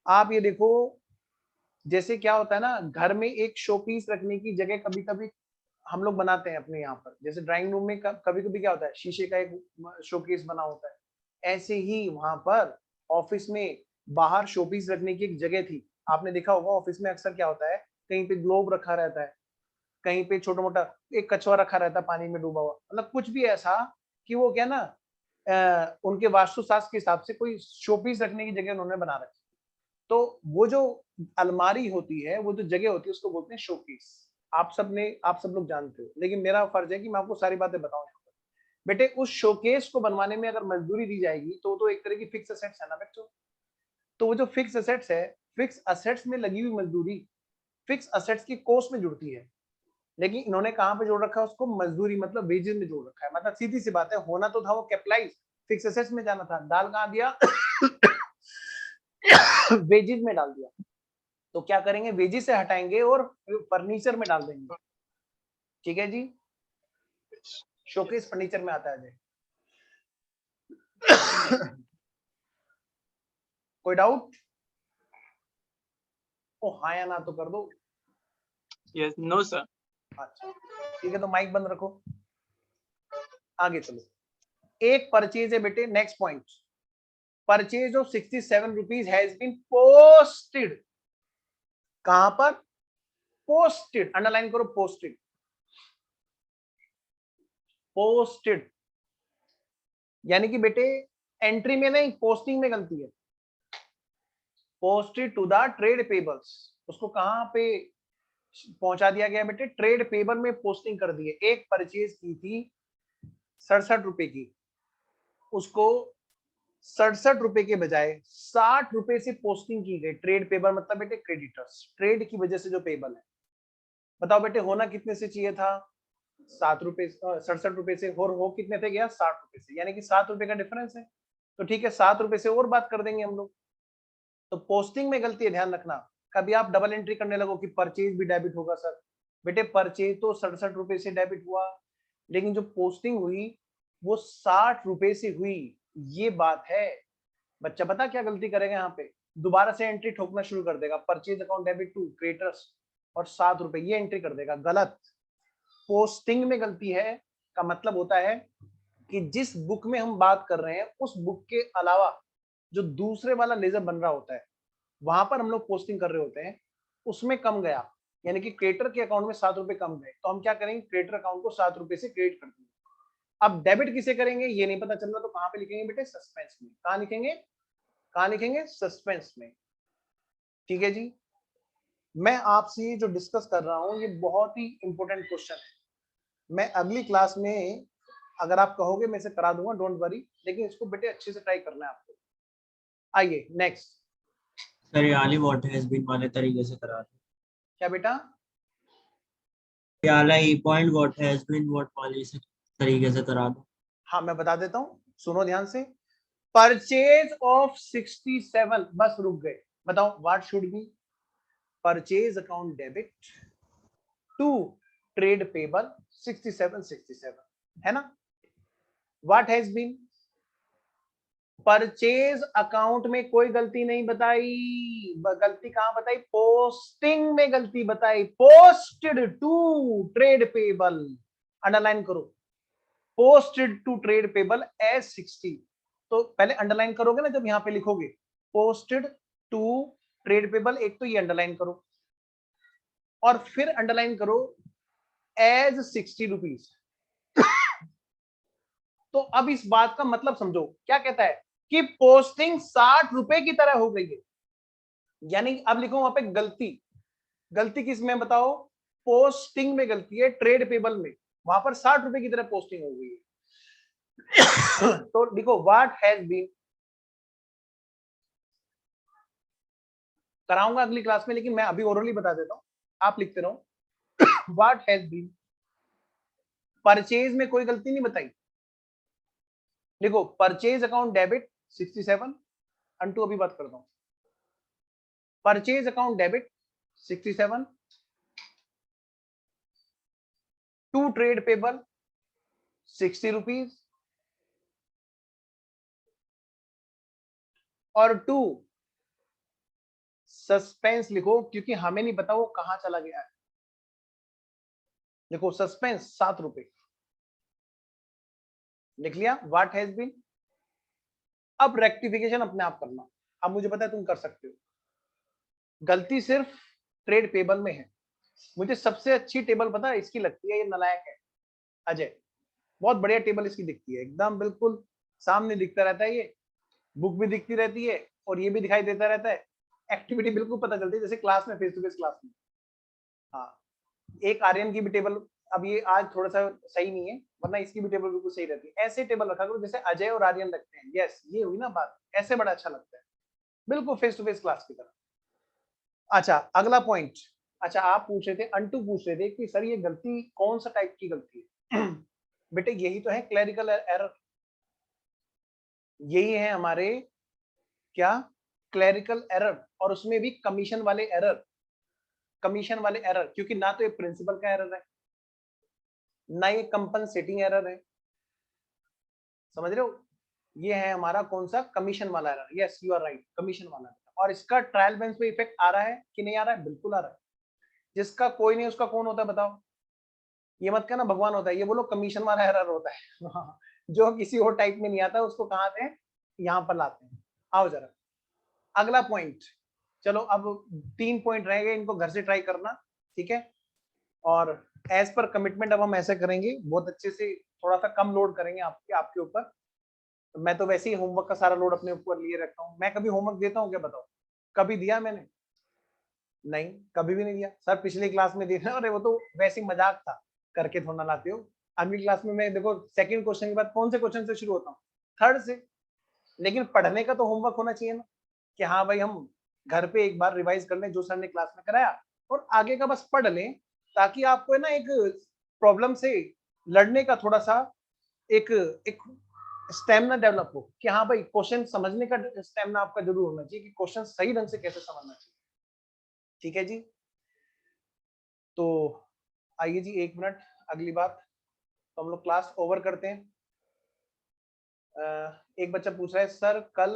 आप ये देखो, जैसे क्या होता है ना, घर में एक शोपीस रखने की जगह कभी कभी हम लोग बनाते हैं अपने यहाँ पर, जैसे ड्राइंग रूम में कभी कभी क्या होता है, शीशे का एक शोकेस बना होता है, ऐसे ही वहां पर ऑफिस में बाहर शोपीस रखने की एक जगह थी। आपने देखा होगा ऑफिस में अक्सर क्या होता है, कहीं पे ग्लोब रखा रहता है, कहीं पे छोटा मोटा एक कछुआ रखा रहता है पानी में डूबा हुआ, मतलब कुछ भी ऐसा कि वो क्या ना उनके वास्तुशास्त्र के हिसाब से कोई शोपीस रखने की जगह उन्होंने बना रखी। तो वो जो अलमारी होती है, वो जो जगह होती है, उसको बोलते हैं शोपीस। आप सब लोग जानते हो, लेकिन मेरा फर्ज है कि मैं आपको सारी बातें बताऊं। बेटे उस शोकेस को बनवाने में अगर मजदूरी दी जाएगी तो एक तरह की फिक्स असेट्स है ना बच्चों। तो वो जो फिक्स असेट्स है, फिक्स असेट्स में लगी हुई मजदूरी फिक्स असेट्स की कॉस्ट में जुड़ती है, लेकिन इन्होंने कहां पे जोड़ रखा है उसको, मजदूरी मतलब वेजेस में जोड़ रखा है। मतलब सीधी सी बात है, होना तो था वो कैपिटलाइज, फिक्स एसेट्स में जाना था, डाल कहां दिया वेजेस में डाल दिया। तो क्या करेंगे, वेजेस से हटाएंगे और फर्नीचर में डाल देंगे। ठीक है जी, शोकेस फर्नीचर में आता है। कोई डाउट? ओ हाँ या ना तो कर दो। Yes, no sir. अच्छा ठीक है, तो माइक बंद रखो, आगे चलो। एक परचेज है बेटे, next point, purchase of 67 rupees has been posted. कहां पर, पोस्टेड, अंडरलाइन करो, पोस्टेड, पोस्टेड, यानी कि बेटे एंट्री में नहीं, पोस्टिंग में गलती है। Posted to the trade payables, उसको कहां पे पहुंचा दिया गया बेटे, ट्रेड पेबल में पोस्टिंग कर दी है। एक परचेज की थी 67 रुपए की, उसको 67 रुपए के बजाय 60 रुपए से पोस्टिंग की गई। ट्रेड पेबल मतलब बेटे क्रेडिटर्स, ट्रेड की वजह से जो पेबल है। बताओ बेटे होना कितने से चाहिए था, 7 रुपए, 67 रुपए से, और हो कितने थे गया, 60 रुपए से, यानी कि 7 रुपए का डिफरेंस है। तो ठीक है, 7 रुपए से और बात कर देंगे हम लोग। तो पोस्टिंग में गलती है, ध्यान रखना। कभी आप डबल एंट्री करने लगो कि परचेज भी डेबिट होगा सर, बेटे परचेज तो 67 रुपए से डेबिट हुआ, लेकिन जो पोस्टिंग हुई वो 60 रुपए से हुई, ये बात है। बच्चा पता क्या गलती करेगा, यहाँ पे दोबारा से एंट्री ठोकना शुरू कर देगा, purchase account debit to creditors और 7 रुपए, ये एंट्री कर देगा, गलत। पोस्टिंग में गलती है का मतलब होता है कि जिस बुक में हम बात कर रहे हैं उस बुक के अलावा जो दूसरे वाला लेजर बन रहा होता है, वहां पर हम लोग पोस्टिंग कर रहे होते हैं, उसमें कम गया, यानी कि क्रेडिटर के अकाउंट में 7 रुपए कम गए, तो हम क्या करेंगे, क्रेडिटर अकाउंट को 7 रुपए से क्रेडिट कर देंगे। अब डेबिट किसे करेंगे ये नहीं पता चल रहा, तो कहां पे लिखेंगे बेटे, सस्पेंस में। कहां लिखेंगे, कहां लिखेंगे, सस्पेंस में। ठीक है जी, मैं आपसे जो डिस्कस कर रहा हूं ये बहुत ही इंपॉर्टेंट क्वेश्चन है। मैं अगली क्लास में अगर आप कहोगे मैं इसे करा दूंगा, डोंट वरी, लेकिन इसको बेटे अच्छे से ट्राई करना है आपको। आइए नेक्स्ट। सर ये वाली व्हाट हैज बीन वाले तरीके से करा दो। क्या बेटा, ये वाला E point what has been what वाले से तरीके से करा दो। हाँ मैं बता देता हूँ, सुनो ध्यान से। परचेज ऑफ 67, बस रुक गए। बताओ what should be, purchase account debit to trade payable 67 है ना। What has been, purchase account में कोई गलती नहीं बताई, गलती कहां बताई, पोस्टिंग में गलती बताई, posted to trade payable, underline करो, posted to trade payable as 60। तो पहले अंडरलाइन करोगे ना जब यहां पे लिखोगे पोस्टेड टू ट्रेड पेबल, एक तो ये अंडरलाइन करो और फिर अंडरलाइन करो एज 60 रुपीज। तो अब इस बात का मतलब समझो, क्या कहता है कि पोस्टिंग 60 रुपए की तरह हो गई है। यानी अब लिखो वहां पे गलती, गलती किस में बताओ, पोस्टिंग में गलती है, ट्रेड पेबल में, वहां पर 60 रुपए की तरह पोस्टिंग हो गई है। तो लिखो व्हाट हैज बीन, कराऊंगा अगली क्लास में, लेकिन मैं अभी ओरली बता देता हूं, आप लिखते रहो। व्हाट हैज बीन, परचेज में कोई गलती नहीं बताई। देखो परचेज अकाउंट डेबिट 67, अंटू अभी बात करता हूं, purchase account debit 67, to trade payable 60 rupees, और टू सस्पेंस लिखो क्योंकि हमें नहीं पता वो कहां चला गया है। देखो सस्पेंस 7 रुपए लिख लिया, व्हाट हैज बीन। अब रेक्टिफिकेशन अपने आप करना, अब मुझे पता है तुम कर सकते हो। गलती सिर्फ ट्रेड पेबल में है। मुझे सबसे अच्छी टेबल पता है इसकी लगती है, ये नालायक है अजय, बहुत बढ़िया टेबल इसकी दिखती है, एकदम बिल्कुल सामने दिखता रहता है, ये बुक भी दिखती रहती है और ये भी दिखाई देता रहता है, एक्टिविटी बिल्कुल पता चलती है जैसे क्लास में, फेस टू फेस क्लास में। हाँ, एक आर्यन की भी टेबल, अब ये आज थोड़ा सा सही नहीं है, वरना इसकी भी टेबल बिल्कुल सही रहती है। ऐसे टेबल रखा करो जैसे अजय और आर्यन रखते हैं। यस, ये हुई ना बात, ऐसे बड़ा अच्छा लगता है, बिल्कुल फेस टू फेस क्लास की तरह। अच्छा अगला पॉइंट, अच्छा आप पूछ रहे थे, अंटू पूछ रहे थे कि सर ये गलती कौन सा टाइप की गलती है। बेटे यही तो है क्लरिकल एरर, यही है हमारे क्या, क्लरिकल एरर, और उसमें भी कमीशन वाले एरर, कमीशन वाले एरर, क्योंकि ना तो ये प्रिंसिपल का एरर है, ना ये कंपनसेटिंग एरर है, समझ रहे हो, ये है हमारा कौन सा, कमीशन वाला error. Yes you are right, commission वाला एरर। और इसका ट्रायल बेंच पे इफेक्ट आ रहा है कि नहीं आ रहा है, बिल्कुल आ रहा है। जिसका कोई नहीं उसका कौन होता है बताओ, ये मत कहना भगवान होता है, ये बोलो कमीशन वाला एरर होता है। जो किसी और टाइप में नहीं आता उसको कहाँ आते हैं, यहाँ पर लाते हैं। आओ जरा अगला पॉइंट, चलो अब 3 पॉइंट रह गए, इनको घर से ट्राई करना, ठीक है। और एज पर कमिटमेंट अब हम ऐसे करेंगे, बहुत अच्छे से, थोड़ा सा कम लोड करेंगे आपके ऊपर। मैं तो वैसे ही होमवर्क का सारा लोड अपने ऊपर लिए रखता हूँ। मैं कभी होमवर्क देता हूँ क्या बताओ, कभी दिया मैंने, नहीं कभी भी नहीं दिया। सर पिछली क्लास में दिया, अरे वो तो वैसे ही मजाक था, करके थोड़ा लाते हो। अगली क्लास में मैं देखो सेकंड क्वेश्चन के बाद कौन से क्वेश्चन से शुरू होता हूँ, थर्ड से। लेकिन पढ़ने का तो होमवर्क होना चाहिए ना, कि हाँ भाई हम घर पे एक बार रिवाइज कर लें जो सर ने क्लास में कराया, और आगे का बस पढ़ लें, ताकि आपको ना एक प्रॉब्लम से लड़ने का थोड़ा सा एक एक स्टेमिना डेवलप हो, कि हाँ भाई क्वेश्चन समझने का स्टेमिना आपका जरूर होना चाहिए, कि क्वेश्चन सही ढंग से कैसे समझना चाहिए। ठीक है जी, तो आइए जी 1 मिनट, अगली बात, तो हम लोग क्लास ओवर करते हैं। एक बच्चा पूछ रहा है सर कल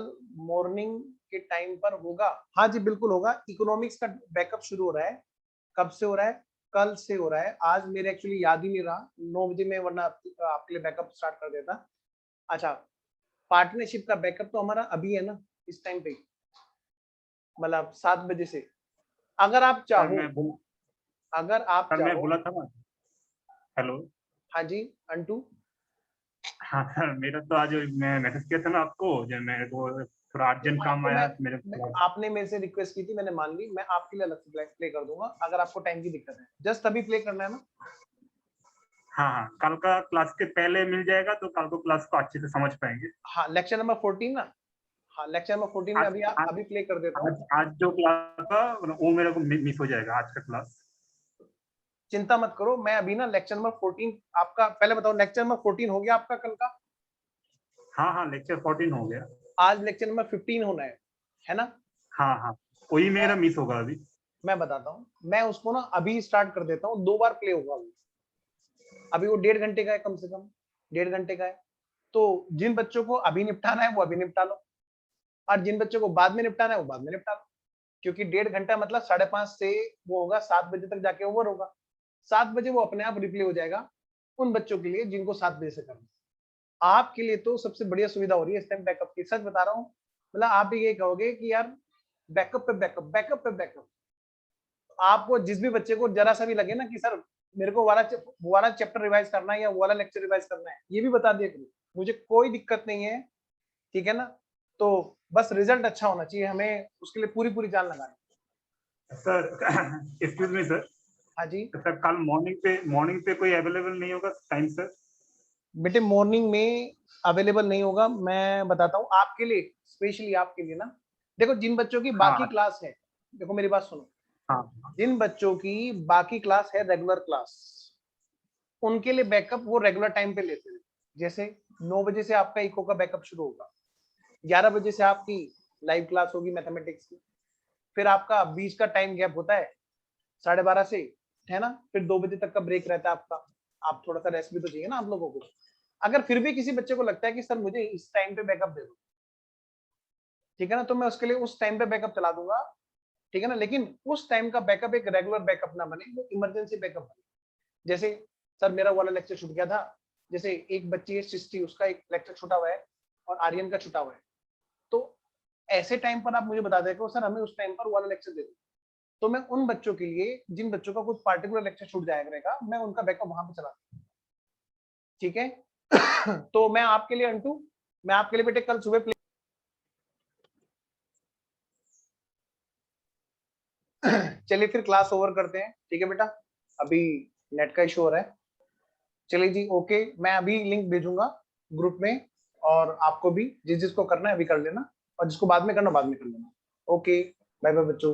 मॉर्निंग के टाइम पर होगा। हाँ जी बिल्कुल होगा, इकोनॉमिक्स का बैकअप शुरू हो रहा है। कब से हो रहा है, कल से हो रहा है। आज मेरे एक्चुअली याद ही नहीं रहा, 9 बजे में, वरना आपके लिए बैकअप स्टार्ट कर देता। अच्छा, पार्टनरशिप का बैकअप तो हमारा अभी है ना, इस टाइम पे, मतलब 7 बजे से। अगर आप चाहो, अगर आप सर मैं चाहो। बोला था ना, हेलो। हाँ जी अंटू। हाँ सर, मेरा तो आज मैं मैसेज किया था ना आपको, जब मेरे को थोड़ा अर्जेंट काम तो आया तो मेरे आपने मेरे से रिक्वेस्ट की थी, मैंने मान ली, मैं आपके लिए अलग से प्ले कर दूंगा अगर आपको टाइम की दिक्कत है। जस्ट अभी प्ले करना है ना। हाँ हाँ, कल का क्लास के पहले मिल जाएगा तो कल को क्लास को अच्छे से समझ पाएंगे। हाँ लेक्चर नंबर 14 ना, हाँ लेक्चर नंबर 14 में आज अभी आज अभी प्ले कर देता हूँ। आज जो क्लास था वो मेरे को मिस हो जाएगा, आज का क्लास। चिंता मत करो, मैं अभी ना लेक्चर नंबर 14 आपका, पहले बताओ लेक्चर नंबर 14 हो गया आपका कल का? हाँ हाँ, लेक्चर 14 हो गया। आज लेक्चर नंबर 15 होना है ना? हाँ हाँ, वही मेरा मिस होगा अभी। मैं बताता हूँ, मैं उसको ना अभी स्टार्ट कर देता हूँ, 2 बार प्ले होगा वो। अभी वो 1.5 घंटे का है, कम से कम 1.5 घंटे का है। तो जिन बच्चों को अभी निपटाना है वो अभी निपटा लो, और जिन बच्चों को बाद में निपटाना है वो बाद में निपटा लो, क्योंकि 1.5 घंटा मतलब 5:30 से वो होगा 7 बजे तक जाके ओवर होगा। 7 बजे वो अपने आप रिप्ले हो जाएगा उन बच्चों के लिए जिनको 7 बजे से करना। आपके लिए तो सबसे बढ़िया सुविधा हो रही है इस टाइम बैकअप की, सच बता रहा हूँ। मतलब आप भी ये कहोगे कि यार बैकअप पे बैकअप, बैकअप पे बैकअप। आपको जिस भी बच्चे को जरा सा भी लगे ना कि सर मेरे को वो वाला चैप्टर रिवाइज करना है या वो वाला लेक्चर रिवाइज करना है, ये भी बता दिया करो, मुझे कोई दिक्कत नहीं है, ठीक है ना। तो बस रिजल्ट अच्छा होना चाहिए, हमें उसके लिए पूरी पूरी जान लगानी। सर एक्सक्यूज मी सर, हाँ जी सर कल मॉर्निंग पे कोई अवेलेबल नहीं होगा टाइम सर? बेटे, मॉर्निंग में अवेलेबल नहीं होगा, मैं बताता हूँ आपके लिए, स्पेशली आपके लिए ना। देखो जिन बच्चों की बाकी हाँ। क्लास है, देखो मेरी बात सुनो, हाँ जिन बच्चों की बाकी क्लास है रेगुलर क्लास, उनके लिए बैकअप वो रेगुलर टाइम पे लेते हैं। जैसे 9 बजे से आपका इको का बैकअप शुरू होगा, 11 बजे से आपकी लाइव क्लास होगी मैथमेटिक्स की, फिर आपका बीच का टाइम गैप होता है 12:30 से, है ना, फिर 2 बजे तक का ब्रेक रहता है आपका। आप थोड़ा सा रेस्ट भी तो चाहिए ना आप लोगों को। अगर फिर भी किसी बच्चे को लगता है कि सर मुझे इस टाइम पे बैकअप दे दो, ठीक है ना, तो मैं उसके लिए उस टाइम पे बैकअप चला दूंगा, ठीक है ना। लेकिन उस टाइम का बैकअप एक रेगुलर बैकअप ना बने, वो इमरजेंसी बैकअप बने। जैसे सर मेरा वाला लेक्चर छूट गया था, जैसे एक बच्ची है सृष्टि, उसका एक लेक्चर छूटा हुआ है और आर्यन का छूटा हुआ है, तो ऐसे टाइम पर आप मुझे बता दें सर हमें उस टाइम पर वाला लेक्चर दे दो, तो मैं उन बच्चों के लिए, जिन बच्चों का कुछ पार्टिकुलर लेक्चर छूट जाएगा, मैं उनका बैकअप वहां पे चला दूंगा, ठीक है। तो मैं आपके लिए अंटू, मैं आपके लिए बेटे कल सुबह चलिए फिर क्लास ओवर करते हैं, ठीक है बेटा, अभी नेट का इशू हो रहा है। चलिए जी ओके, मैं अभी लिंक भेजूंगा ग्रुप में, और आपको भी जिस जिसको करना है अभी कर लेना, और जिसको बाद में करना बाद में कर लेना। ओके बाय बाय बच्चों।